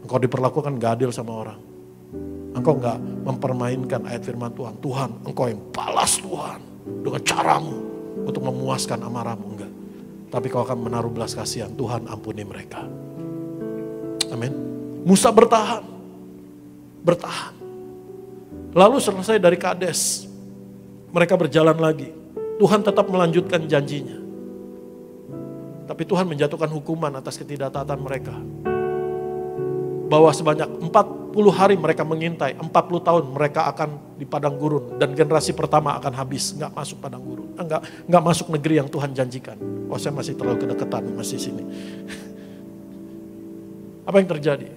engkau diperlakukan gak adil sama orang. Engkau gak mempermainkan ayat firman Tuhan. Tuhan, engkau yang balas Tuhan. Dengan caramu untuk memuaskan amarahmu. Enggak. Tapi kau akan menaruh belas kasihan. Tuhan ampuni mereka. Amin. Musa bertahan. Bertahan. Lalu selesai dari Kades. Mereka berjalan lagi. Tuhan tetap melanjutkan janjinya. Tapi Tuhan menjatuhkan hukuman atas ketidaktaatan mereka. Bahwa sebanyak 40 hari mereka mengintai, 40 tahun mereka akan di padang gurun. Dan generasi pertama akan habis, gak masuk padang gurun. Gak masuk negeri yang Tuhan janjikan. Oh saya masih terlalu kedekatan, masih sini. Apa yang terjadi?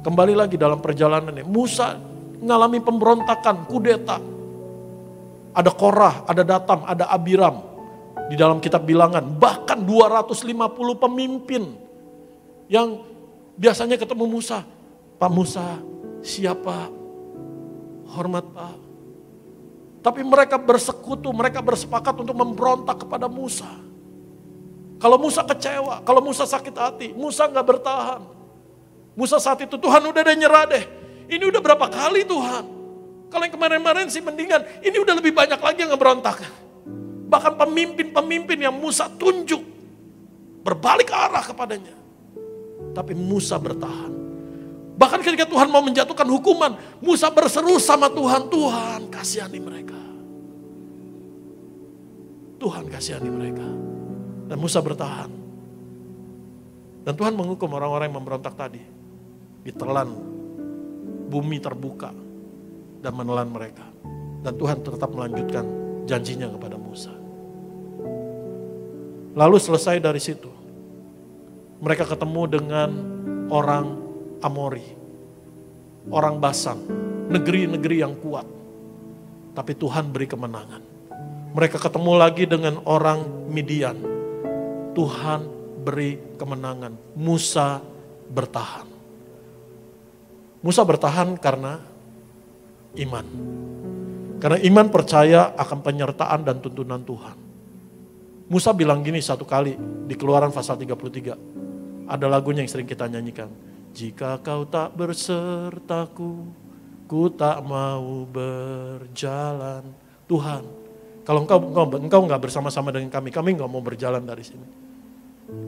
Kembali lagi dalam perjalanan ini. Musa mengalami pemberontakan, kudeta. Ada Korah, ada Datam, ada Abiram. Di dalam kitab Bilangan, bahkan 250 pemimpin yang biasanya ketemu Musa. Pak Musa, siapa? Hormat Pak. Tapi mereka bersekutu, mereka bersepakat untuk memberontak kepada Musa. Kalau Musa kecewa, kalau Musa sakit hati, Musa gak bertahan. Musa saat itu, Tuhan udah deh nyerah deh. Ini udah berapa kali Tuhan? Kalau yang kemarin-kemarin sih mendingan, ini udah lebih banyak lagi yang ngeberontak. Bahkan pemimpin-pemimpin yang Musa tunjuk, berbalik arah kepadanya. Tapi Musa bertahan. Bahkan ketika Tuhan mau menjatuhkan hukuman, Musa berseru sama Tuhan, Tuhan kasihani mereka. Tuhan kasihani mereka. Dan Musa bertahan. Dan Tuhan menghukum orang-orang yang memberontak tadi. Ditelan, bumi terbuka. Dan menelan mereka. Dan Tuhan tetap melanjutkan janjinya kepada Musa. Lalu selesai dari situ. Mereka ketemu dengan orang Amori. Orang Basan. Negeri-negeri yang kuat. tapi Tuhan beri kemenangan. Mereka ketemu lagi dengan orang Midian. Tuhan beri kemenangan. Musa bertahan. Musa bertahan karena iman. Karena iman percaya akan penyertaan dan tuntunan Tuhan. Musa bilang gini satu kali di Keluaran pasal 33. Ada lagunya yang sering kita nyanyikan. Jika kau tak bersertaku, ku tak mau berjalan. Tuhan, kalau engkau nggak bersama-sama dengan kami nggak mau berjalan dari sini.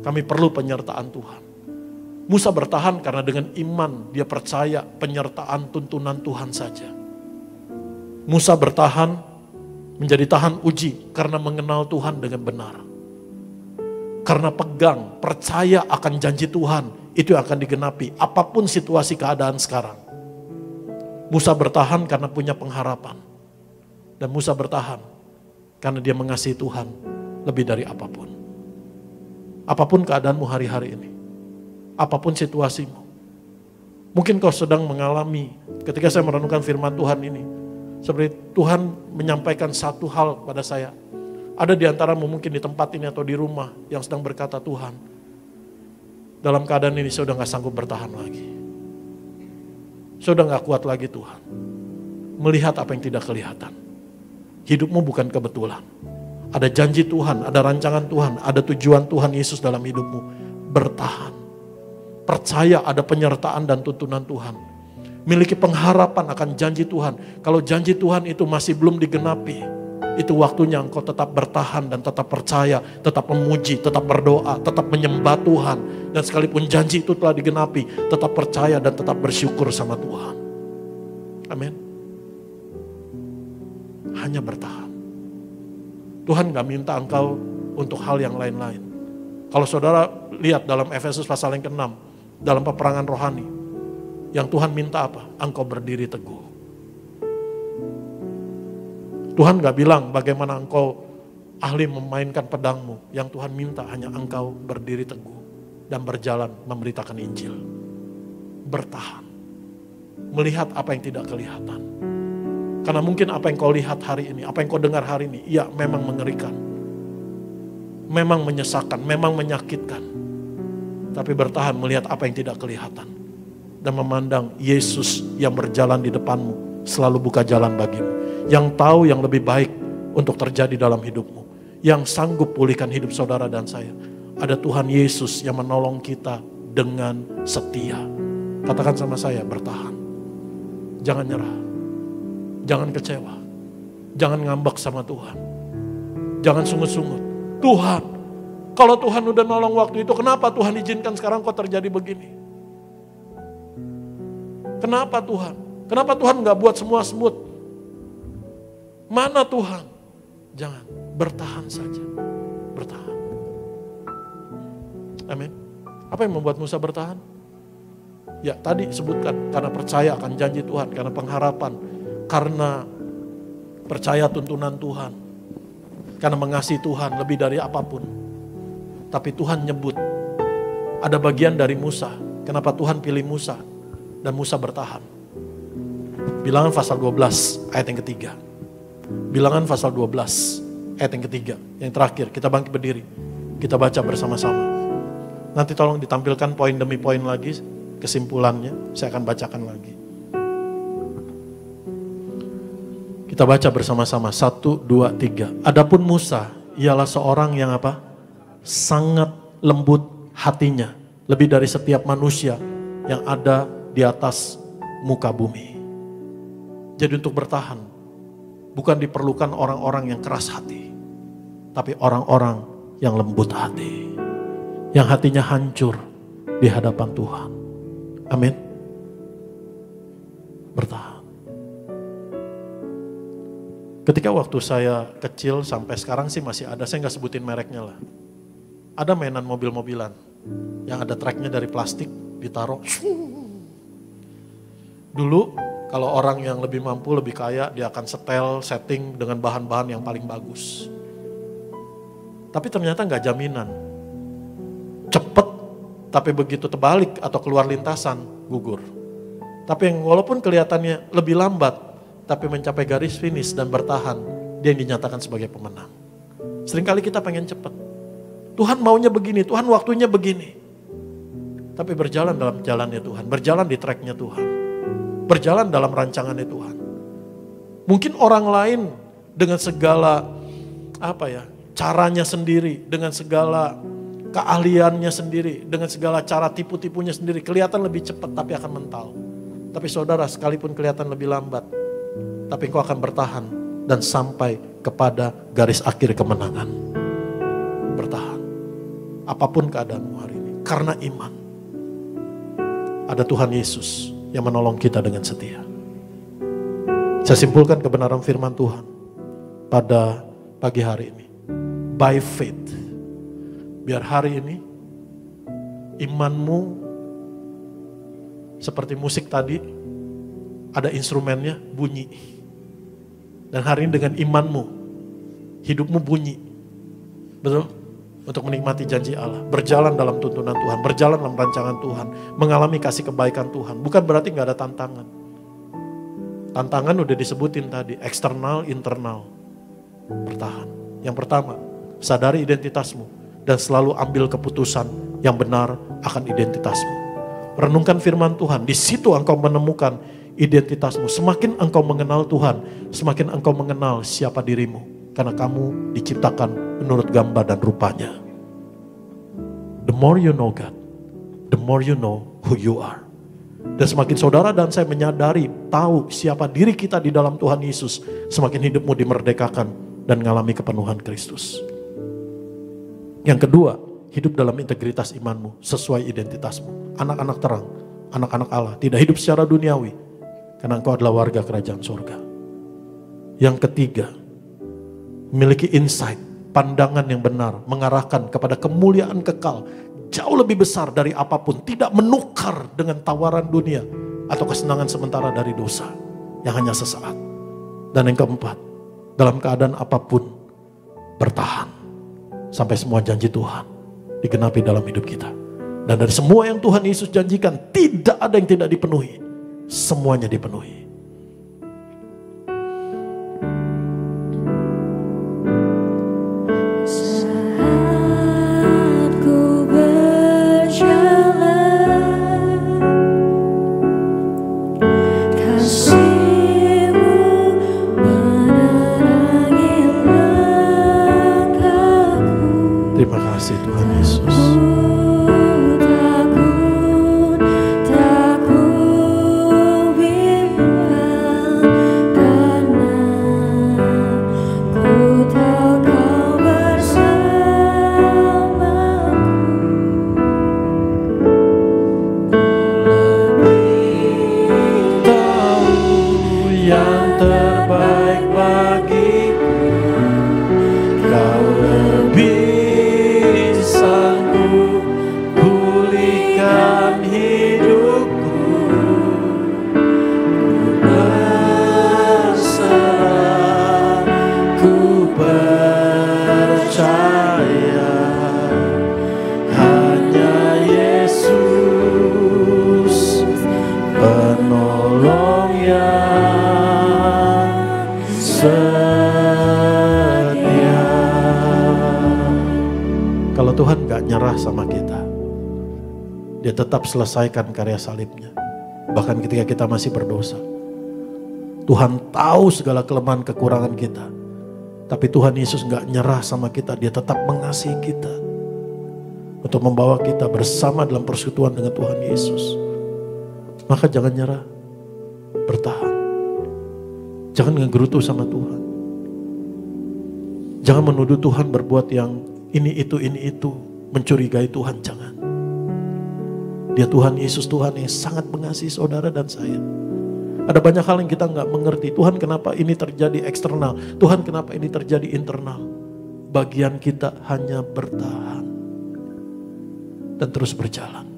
Kami perlu penyertaan Tuhan. Musa bertahan karena dengan iman dia percaya penyertaan tuntunan Tuhan saja. Musa bertahan menjadi tahan uji karena mengenal Tuhan dengan benar. Karena pegang, percaya akan janji Tuhan, itu akan digenapi apapun situasi keadaan sekarang. Musa bertahan karena punya pengharapan. Dan Musa bertahan karena dia mengasihi Tuhan lebih dari apapun. Apapun keadaanmu hari-hari ini. Apapun situasimu. Mungkin kau sedang mengalami ketika saya merenungkan firman Tuhan ini. Seperti Tuhan menyampaikan satu hal pada saya. Ada di antaramu mungkin di tempat ini atau di rumah yang sedang berkata, Tuhan, dalam keadaan ini saya udah gak sanggup bertahan lagi. Saya udah gak kuat lagi Tuhan. Melihat apa yang tidak kelihatan. Hidupmu bukan kebetulan. Ada janji Tuhan, ada rancangan Tuhan, ada tujuan Tuhan Yesus dalam hidupmu. Bertahan. Percaya ada penyertaan dan tuntunan Tuhan. Miliki pengharapan akan janji Tuhan. Kalau janji Tuhan itu masih belum digenapi, itu waktunya engkau tetap bertahan dan tetap percaya, tetap memuji, tetap berdoa, tetap menyembah Tuhan. Dan sekalipun janji itu telah digenapi, tetap percaya dan tetap bersyukur sama Tuhan. Amin. Hanya bertahan. Tuhan gak minta engkau untuk hal yang lain-lain. Kalau saudara lihat dalam Efesus pasal yang ke-6, dalam peperangan rohani, yang Tuhan minta apa? Engkau berdiri teguh. Tuhan gak bilang bagaimana engkau ahli memainkan pedangmu. Yang Tuhan minta hanya engkau berdiri teguh dan berjalan memberitakan Injil. Bertahan. Melihat apa yang tidak kelihatan. Karena mungkin apa yang kau lihat hari ini, apa yang kau dengar hari ini, ya memang mengerikan. Memang menyesakan, memang menyakitkan. Tapi bertahan melihat apa yang tidak kelihatan. Dan memandang Yesus yang berjalan di depanmu selalu buka jalan bagimu. Yang tahu yang lebih baik untuk terjadi dalam hidupmu. Yang sanggup pulihkan hidup saudara dan saya. Ada Tuhan Yesus yang menolong kita dengan setia. Katakan sama saya, bertahan. Jangan nyerah. Jangan kecewa. Jangan ngambek sama Tuhan. Jangan sungut-sungut. Tuhan, kalau Tuhan udah nolong waktu itu, kenapa Tuhan izinkan sekarang kok terjadi begini? Kenapa Tuhan? Kenapa Tuhan gak buat semua smooth? Mana Tuhan? Jangan, bertahan saja. Bertahan. Amin. Apa yang membuat Musa bertahan? Ya tadi sebutkan, karena percaya akan janji Tuhan, karena pengharapan, karena percaya tuntunan Tuhan, karena mengasihi Tuhan lebih dari apapun. Tapi Tuhan nyebut, ada bagian dari Musa, kenapa Tuhan pilih Musa, dan Musa bertahan. Bilangan pasal 12 ayat yang ketiga. Bilangan pasal 12 ayat yang ketiga. Yang terakhir, kita bangkit berdiri. Kita baca bersama-sama. Nanti tolong ditampilkan poin demi poin lagi, kesimpulannya. Saya akan bacakan lagi. Kita baca bersama-sama. 1, 2, 3. Adapun Musa, ialah seorang yang apa? Sangat lembut hatinya. Lebih dari setiap manusia yang ada di atas muka bumi. Jadi untuk bertahan, bukan diperlukan orang-orang yang keras hati, tapi orang-orang yang lembut hati, yang hatinya hancur di hadapan Tuhan. Amin. Bertahan. Ketika waktu saya kecil sampai sekarang sih masih ada, saya nggak sebutin mereknya lah. Ada mainan mobil-mobilan yang ada treknya dari plastik ditaruh. Dulu kalau orang yang lebih mampu, lebih kaya, dia akan setel, setting dengan bahan-bahan yang paling bagus. Tapi ternyata nggak jaminan. Cepet, tapi begitu terbalik atau keluar lintasan, gugur. Tapi yang walaupun kelihatannya lebih lambat, tapi mencapai garis finish dan bertahan, dia yang dinyatakan sebagai pemenang. Seringkali kita pengen cepat. Tuhan maunya begini, Tuhan waktunya begini. Tapi berjalan dalam jalannya Tuhan, berjalan di tracknya Tuhan, berjalan dalam rancangannya Tuhan. Mungkin orang lain dengan segala caranya sendiri, dengan segala keahliannya sendiri, dengan segala cara tipu-tipunya sendiri, kelihatan lebih cepat tapi akan mental. Tapi saudara, sekalipun kelihatan lebih lambat, tapi engkau akan bertahan dan sampai kepada garis akhir kemenangan. Bertahan. Apapun keadaanmu hari ini, karena iman. Ada Tuhan Yesus yang menolong kita dengan setia. Saya simpulkan kebenaran firman Tuhan pada pagi hari ini. By faith. Biar hari ini imanmu seperti musik tadi, ada instrumennya bunyi. Dan hari ini dengan imanmu, hidupmu bunyi. Betul? Untuk menikmati janji Allah. Berjalan dalam tuntunan Tuhan, berjalan dalam rancangan Tuhan. Mengalami kasih kebaikan Tuhan. Bukan berarti gak ada tantangan. Tantangan udah disebutin tadi, eksternal, internal. Bertahan. Yang pertama, sadari identitasmu. Dan selalu ambil keputusan yang benar akan identitasmu. Renungkan firman Tuhan, di situ engkau menemukan identitasmu. Semakin engkau mengenal Tuhan, semakin engkau mengenal siapa dirimu. Karena kamu diciptakan menurut gambar dan rupanya. The more you know God, the more you know who you are. Dan semakin saudara dan saya menyadari, tahu siapa diri kita di dalam Tuhan Yesus, semakin hidupmu dimerdekakan dan mengalami kepenuhan Kristus. Yang kedua, hidup dalam integritas imanmu sesuai identitasmu. Anak-anak terang, anak-anak Allah, tidak hidup secara duniawi. Karena engkau adalah warga kerajaan surga. Yang ketiga, memiliki insight, pandangan yang benar, mengarahkan kepada kemuliaan kekal, jauh lebih besar dari apapun, tidak menukar dengan tawaran dunia, atau kesenangan sementara dari dosa, yang hanya sesaat. Dan yang keempat, dalam keadaan apapun, bertahan, sampai semua janji Tuhan digenapi dalam hidup kita. Dan dari semua yang Tuhan Yesus janjikan, tidak ada yang tidak dipenuhi, semuanya dipenuhi. Terima kasih Tuhan Yesus. Tuhan gak nyerah sama kita. Dia tetap selesaikan karya salibnya. Bahkan ketika kita masih berdosa. Tuhan tahu segala kelemahan kekurangan kita. Tapi Tuhan Yesus gak nyerah sama kita. Dia tetap mengasihi kita. Untuk membawa kita bersama dalam persekutuan dengan Tuhan Yesus. Maka jangan nyerah. Bertahan. Jangan ngegerutu sama Tuhan. Jangan menuduh Tuhan berbuat yang ini itu, mencurigai Tuhan, jangan. Dia Tuhan Yesus, Tuhan yang sangat mengasihi saudara dan saya. Ada banyak hal yang kita nggak mengerti. Tuhan kenapa ini terjadi eksternal? Tuhan kenapa ini terjadi internal? Bagian kita hanya bertahan dan terus berjalan.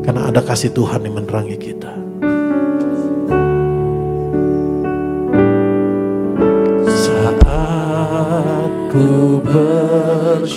Karena ada kasih Tuhan yang menerangi kita. Ku berjalan,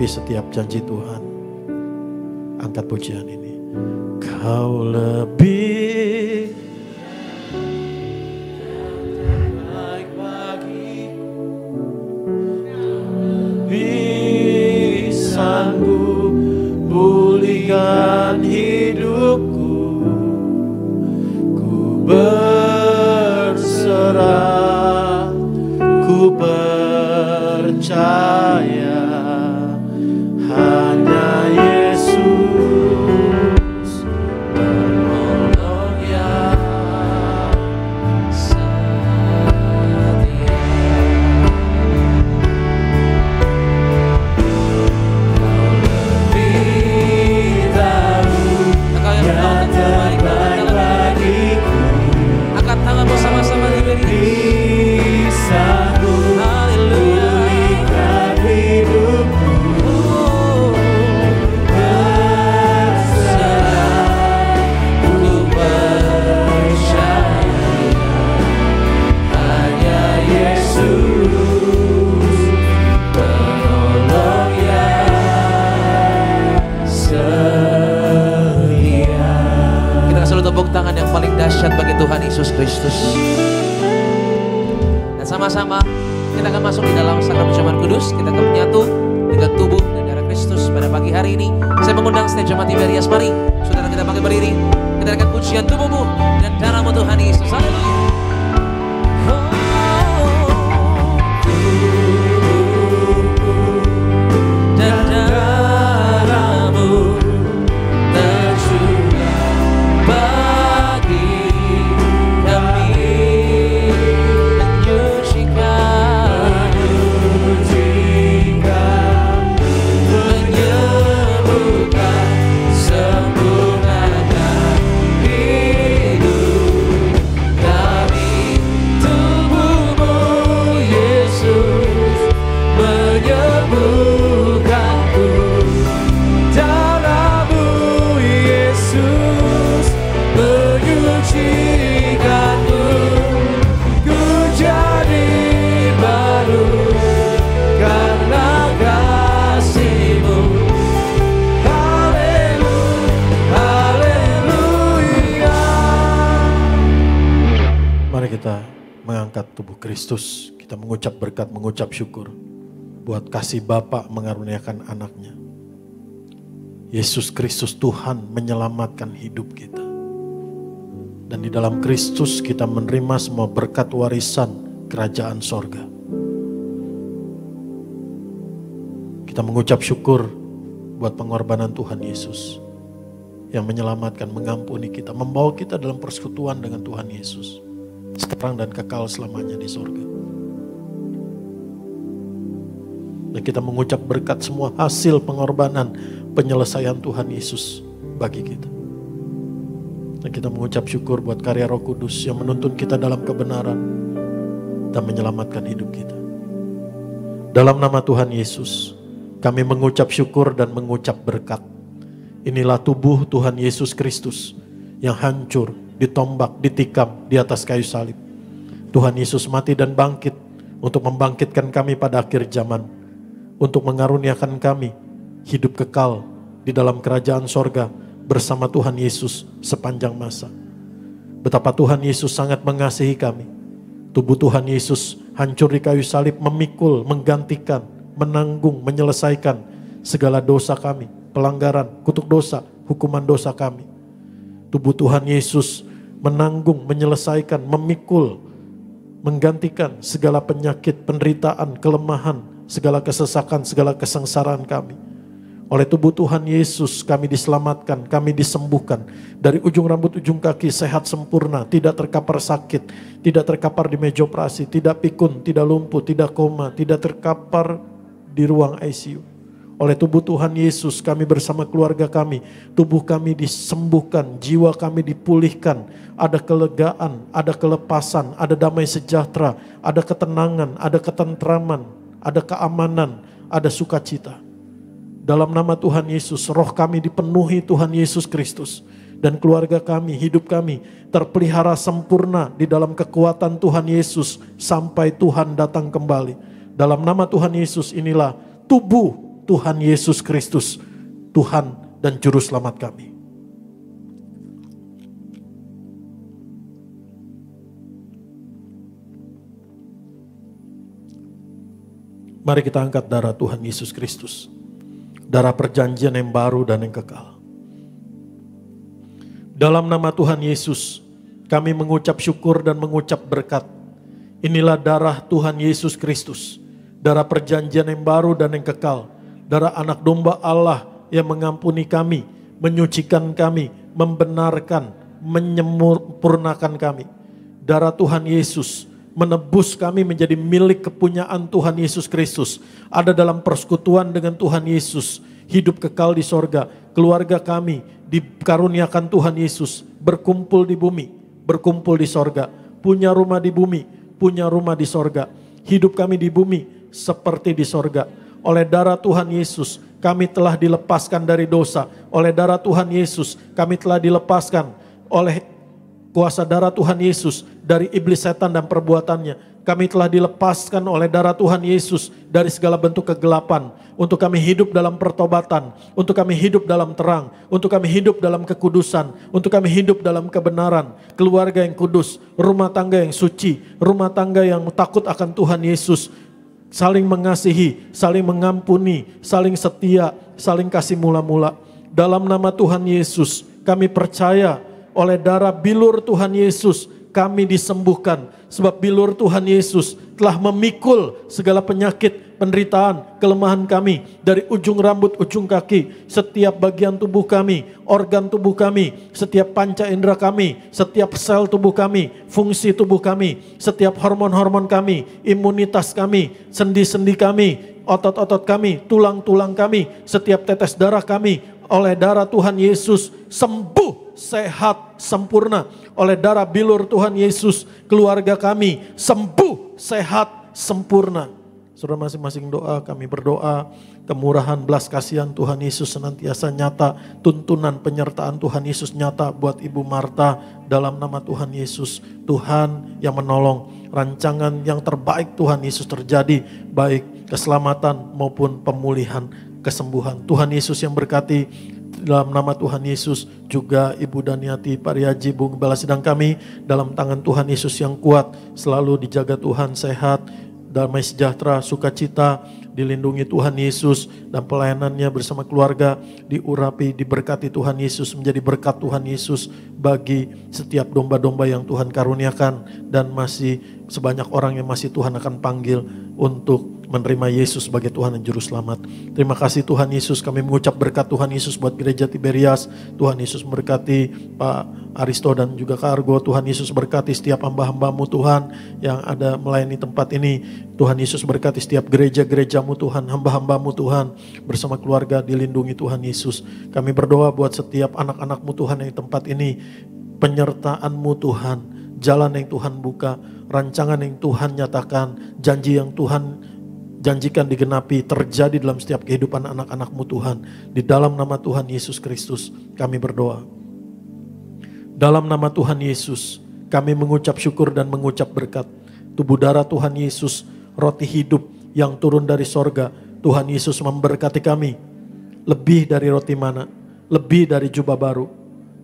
Setiap janji Tuhan. Angkat pujian ini. Kau lebih baik bagiku, lebih sanggup pulihkan hidupku. Ku berserah, ku percaya. Hanya Yesus penolong yang setia. Kau lebih tahu yang terbaik bagiku. Angkat tangan bersama-sama diberi. Sanggup pulihkan hidupku. Tepuk tangan yang paling dahsyat bagi Tuhan Yesus Kristus. Dan sama-sama kita akan masuk di dalam sakramen perjamuan kudus. Kita akan menyatu dengan tubuh dan darah Kristus pada pagi hari ini. Saya mengundang stage jemaat Tiberias, mari saudara kita bangkit berdiri. Kita akan pujian tubuhmu dan darahmu Tuhan Yesus. Haleluya. Tubuh Kristus, kita mengucap berkat, mengucap syukur buat kasih Bapa mengaruniakan anaknya. Yesus Kristus Tuhan menyelamatkan hidup kita. Dan di dalam Kristus kita menerima semua berkat warisan kerajaan sorga. Kita mengucap syukur buat pengorbanan Tuhan Yesus yang menyelamatkan, mengampuni kita, membawa kita dalam persekutuan dengan Tuhan Yesus sekarang dan kekal selamanya di sorga. Dan kita mengucap berkat semua hasil pengorbanan penyelesaian Tuhan Yesus bagi kita. Dan kita mengucap syukur buat karya Roh Kudus yang menuntun kita dalam kebenaran dan menyelamatkan hidup kita. Dalam nama Tuhan Yesus, kami mengucap syukur dan mengucap berkat. Inilah tubuh Tuhan Yesus Kristus yang hancur, ditombak, ditikam di atas kayu salib. Tuhan Yesus mati dan bangkit untuk membangkitkan kami pada akhir zaman, untuk mengaruniakan kami hidup kekal di dalam kerajaan sorga bersama Tuhan Yesus sepanjang masa. Betapa Tuhan Yesus sangat mengasihi kami. Tubuh Tuhan Yesus hancur di kayu salib, memikul, menggantikan, menanggung, menyelesaikan segala dosa kami, pelanggaran, kutuk dosa, hukuman dosa kami. Tubuh Tuhan Yesus menanggung, menyelesaikan, memikul, menggantikan segala penyakit, penderitaan, kelemahan, segala kesesakan, segala kesengsaraan kami. Oleh tubuh Tuhan Yesus kami diselamatkan, kami disembuhkan. Dari ujung rambut ujung kaki sehat sempurna, tidak terkapar sakit, tidak terkapar di meja operasi, tidak pikun, tidak lumpuh, tidak koma, tidak terkapar di ruang ICU. Oleh tubuh Tuhan Yesus kami bersama keluarga kami, tubuh kami disembuhkan, jiwa kami dipulihkan. Ada kelegaan, ada kelepasan, ada damai sejahtera, ada ketenangan, ada ketentraman, ada keamanan, ada sukacita. Dalam nama Tuhan Yesus, roh kami dipenuhi Tuhan Yesus Kristus. Dan keluarga kami, hidup kami terpelihara sempurna di dalam kekuatan Tuhan Yesus sampai Tuhan datang kembali. Dalam nama Tuhan Yesus inilah tubuh Tuhan Yesus Kristus, Tuhan dan Juru Selamat kami. Mari kita angkat darah Tuhan Yesus Kristus. Darah perjanjian yang baru dan yang kekal. Dalam nama Tuhan Yesus, kami mengucap syukur dan mengucap berkat. Inilah darah Tuhan Yesus Kristus, darah perjanjian yang baru dan yang kekal. Darah anak domba Allah yang mengampuni kami, menyucikan kami, membenarkan, menyempurnakan kami. Darah Tuhan Yesus menebus kami menjadi milik kepunyaan Tuhan Yesus Kristus. Ada dalam persekutuan dengan Tuhan Yesus, hidup kekal di sorga. Keluarga kami dikaruniakan Tuhan Yesus, berkumpul di bumi, berkumpul di sorga. Punya rumah di bumi, punya rumah di sorga. Hidup kami di bumi seperti di sorga. Oleh darah Tuhan Yesus kami telah dilepaskan dari dosa. Oleh darah Tuhan Yesus kami telah dilepaskan oleh kuasa darah Tuhan Yesus dari iblis setan dan perbuatannya. Kami telah dilepaskan oleh darah Tuhan Yesus dari segala bentuk kegelapan. Untuk kami hidup dalam pertobatan. Untuk kami hidup dalam terang. Untuk kami hidup dalam kekudusan. Untuk kami hidup dalam kebenaran. Keluarga yang kudus. Rumah tangga yang suci. Rumah tangga yang takut akan Tuhan Yesus. Saling mengasihi, saling mengampuni, saling setia, saling kasih mula-mula. Dalam nama Tuhan Yesus kami percaya oleh darah bilur Tuhan Yesus kami disembuhkan. Sebab bilur Tuhan Yesus telah memikul segala penyakit, penderitaan, kelemahan kami. Dari ujung rambut, ujung kaki, setiap bagian tubuh kami, organ tubuh kami, setiap panca indera kami, setiap sel tubuh kami, fungsi tubuh kami, setiap hormon-hormon kami, imunitas kami, sendi-sendi kami, otot-otot kami, tulang-tulang kami, setiap tetes darah kami, oleh darah Tuhan Yesus sembuh, sehat, sempurna. Oleh darah bilur Tuhan Yesus, keluarga kami sembuh, sehat, sempurna. Saudara masing-masing doa, kami berdoa kemurahan belas kasihan Tuhan Yesus senantiasa nyata, tuntunan penyertaan Tuhan Yesus nyata buat Ibu Marta dalam nama Tuhan Yesus. Tuhan yang menolong, rancangan yang terbaik Tuhan Yesus terjadi, baik keselamatan maupun pemulihan, kesembuhan. Tuhan Yesus yang berkati. Dalam nama Tuhan Yesus juga Ibu Daniati, Pak Riaji, Bung Gembala Sidang kami dalam tangan Tuhan Yesus yang kuat, selalu dijaga Tuhan, sehat, damai sejahtera, sukacita, dilindungi Tuhan Yesus, dan pelayanannya bersama keluarga diurapi, diberkati Tuhan Yesus, menjadi berkat Tuhan Yesus bagi setiap domba-domba yang Tuhan karuniakan, dan masih sebanyak orang yang masih Tuhan akan panggil untuk menerima Yesus sebagai Tuhan dan Juru Selamat. Terima kasih Tuhan Yesus, kami mengucap berkat Tuhan Yesus buat gereja Tiberias. Tuhan Yesus memberkati Pak Aristo dan juga Kak Argo. Tuhan Yesus berkati setiap hamba-hambamu Tuhan yang ada melayani tempat ini. Tuhan Yesus berkati setiap gereja-gerejamu Tuhan, hamba-hambamu Tuhan, bersama keluarga dilindungi Tuhan Yesus. Kami berdoa buat setiap anak-anakmu Tuhan yang di tempat ini. penyertaan-Mu Tuhan, jalan yang Tuhan buka, rancangan yang Tuhan nyatakan, janji yang Tuhan janjikan digenapi terjadi dalam setiap kehidupan anak-anak-Mu Tuhan. Di dalam nama Tuhan Yesus Kristus kami berdoa. Dalam nama Tuhan Yesus kami mengucap syukur dan mengucap berkat. Tubuh darah Tuhan Yesus, roti hidup yang turun dari sorga. Tuhan Yesus memberkati kami. Lebih dari roti mana, lebih dari jubah baru,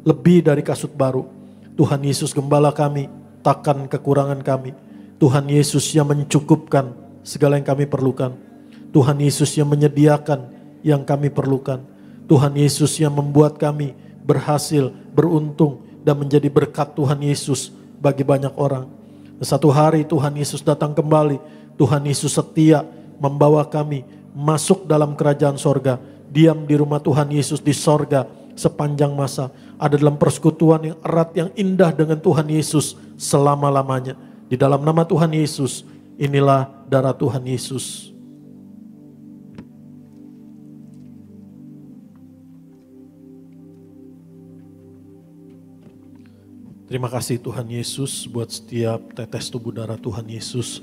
lebih dari kasut baru. Tuhan Yesus gembala kami, takkan kekurangan kami. Tuhan Yesus yang mencukupkan segala yang kami perlukan. Tuhan Yesus yang menyediakan yang kami perlukan. Tuhan Yesus yang membuat kami berhasil, beruntung, dan menjadi berkat Tuhan Yesus bagi banyak orang. Satu hari Tuhan Yesus datang kembali. Tuhan Yesus setia membawa kami masuk dalam kerajaan sorga. Diam di rumah Tuhan Yesus di sorga sepanjang masa. Ada dalam persekutuan yang erat, yang indah dengan Tuhan Yesus selama-lamanya. Di dalam nama Tuhan Yesus, inilah darah Tuhan Yesus. Terima kasih Tuhan Yesus buat setiap tetes tubuh darah Tuhan Yesus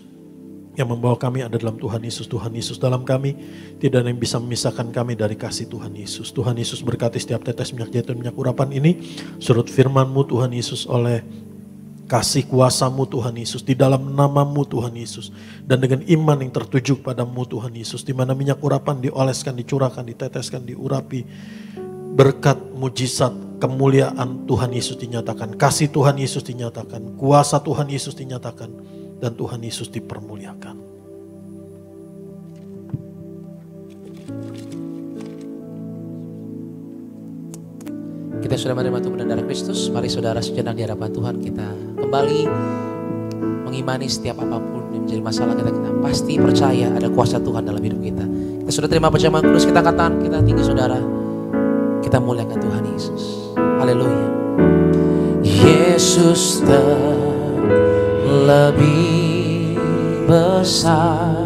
yang membawa kami ada dalam Tuhan Yesus. Tuhan Yesus dalam kami, tidak ada yang bisa memisahkan kami dari kasih Tuhan Yesus. Tuhan Yesus berkati setiap tetes minyak zaitun, minyak urapan ini, surut firman-Mu Tuhan Yesus, oleh kasih kuasa-Mu Tuhan Yesus, di dalam nama-Mu Tuhan Yesus, dan dengan iman yang tertuju padamu Tuhan Yesus, di mana minyak urapan dioleskan, dicurahkan, diteteskan, diurapi, berkat, mujizat, kemuliaan Tuhan Yesus dinyatakan, kasih Tuhan Yesus dinyatakan, kuasa Tuhan Yesus dinyatakan, dan Tuhan Yesus dipermuliakan. Kita sudah menerima tubuh dan darah Kristus. Mari saudara sejenak di hadapan Tuhan kita kembali mengimani setiap apapun yang menjadi masalah kita pasti percaya ada kuasa Tuhan dalam hidup kita. Kita sudah terima perjamuan kudus, kita katakan, kita tinggi saudara, kita muliakan Tuhan Yesus. Haleluya. Yesus lebih besar,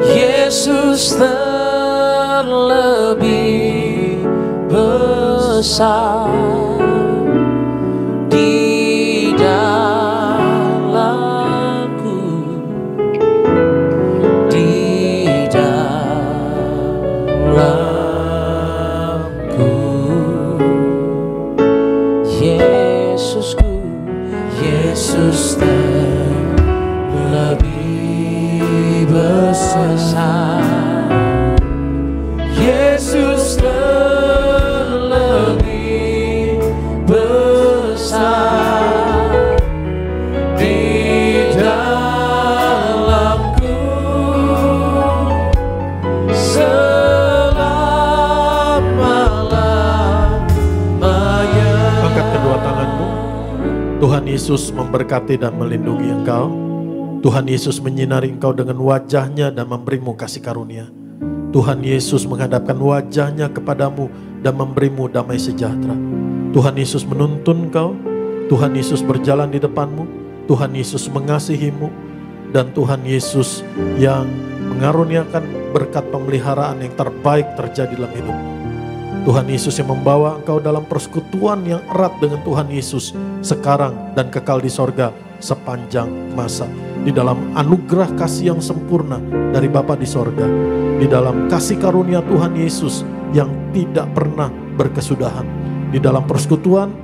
Yesus terlebih besar di dalamku, di dalamku, Yesusku, Yesus terlebih besar, Yesus terlebih besar di dalamku selama-lamanya. Angkat kedua tanganmu. Tuhan Yesus memberkati dan melindungi engkau. Tuhan Yesus menyinari engkau dengan wajahnya dan memberimu kasih karunia. Tuhan Yesus menghadapkan wajahnya kepadamu dan memberimu damai sejahtera. Tuhan Yesus menuntun engkau. Tuhan Yesus berjalan di depanmu. Tuhan Yesus mengasihimu. Dan Tuhan Yesus yang mengaruniakan berkat pemeliharaan yang terbaik terjadi dalam hidupmu. Tuhan Yesus yang membawa engkau dalam persekutuan yang erat dengan Tuhan Yesus sekarang dan kekal di sorga sepanjang masa. Di dalam anugerah kasih yang sempurna dari Bapa di sorga. Di dalam kasih karunia Tuhan Yesus yang tidak pernah berkesudahan. Di dalam persekutuan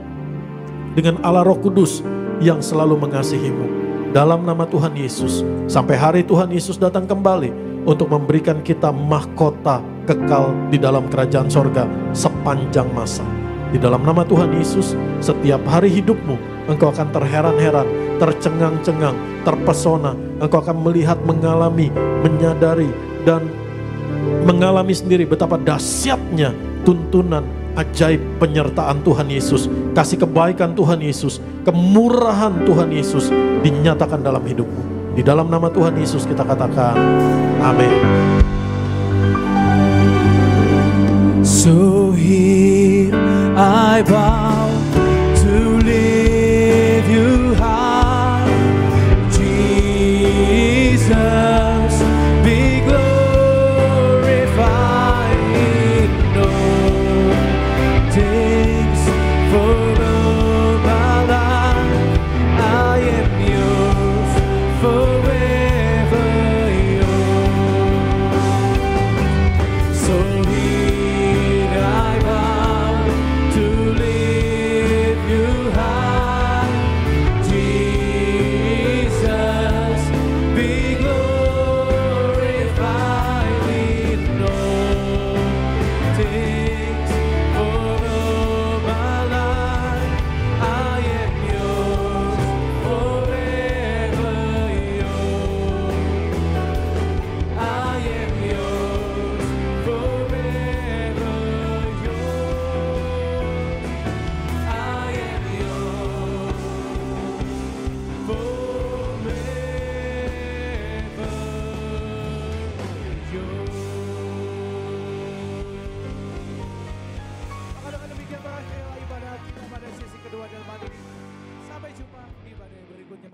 dengan Allah Roh Kudus yang selalu mengasihimu. Dalam nama Tuhan Yesus, sampai hari Tuhan Yesus datang kembali untuk memberikan kita mahkota kekal di dalam kerajaan sorga sepanjang masa. Di dalam nama Tuhan Yesus, setiap hari hidupmu engkau akan terheran-heran, tercengang-cengang, terpesona. Engkau akan melihat, mengalami, menyadari, dan mengalami sendiri betapa dahsyatnya tuntunan ajaib penyertaan Tuhan Yesus, kasih kebaikan Tuhan Yesus, kemurahan Tuhan Yesus dinyatakan dalam hidupmu. Di dalam nama Tuhan Yesus kita katakan, amin. So here I bow to lift you high, Jesus, be glorified in all things, for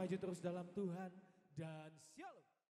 maju terus dalam Tuhan dan shalom.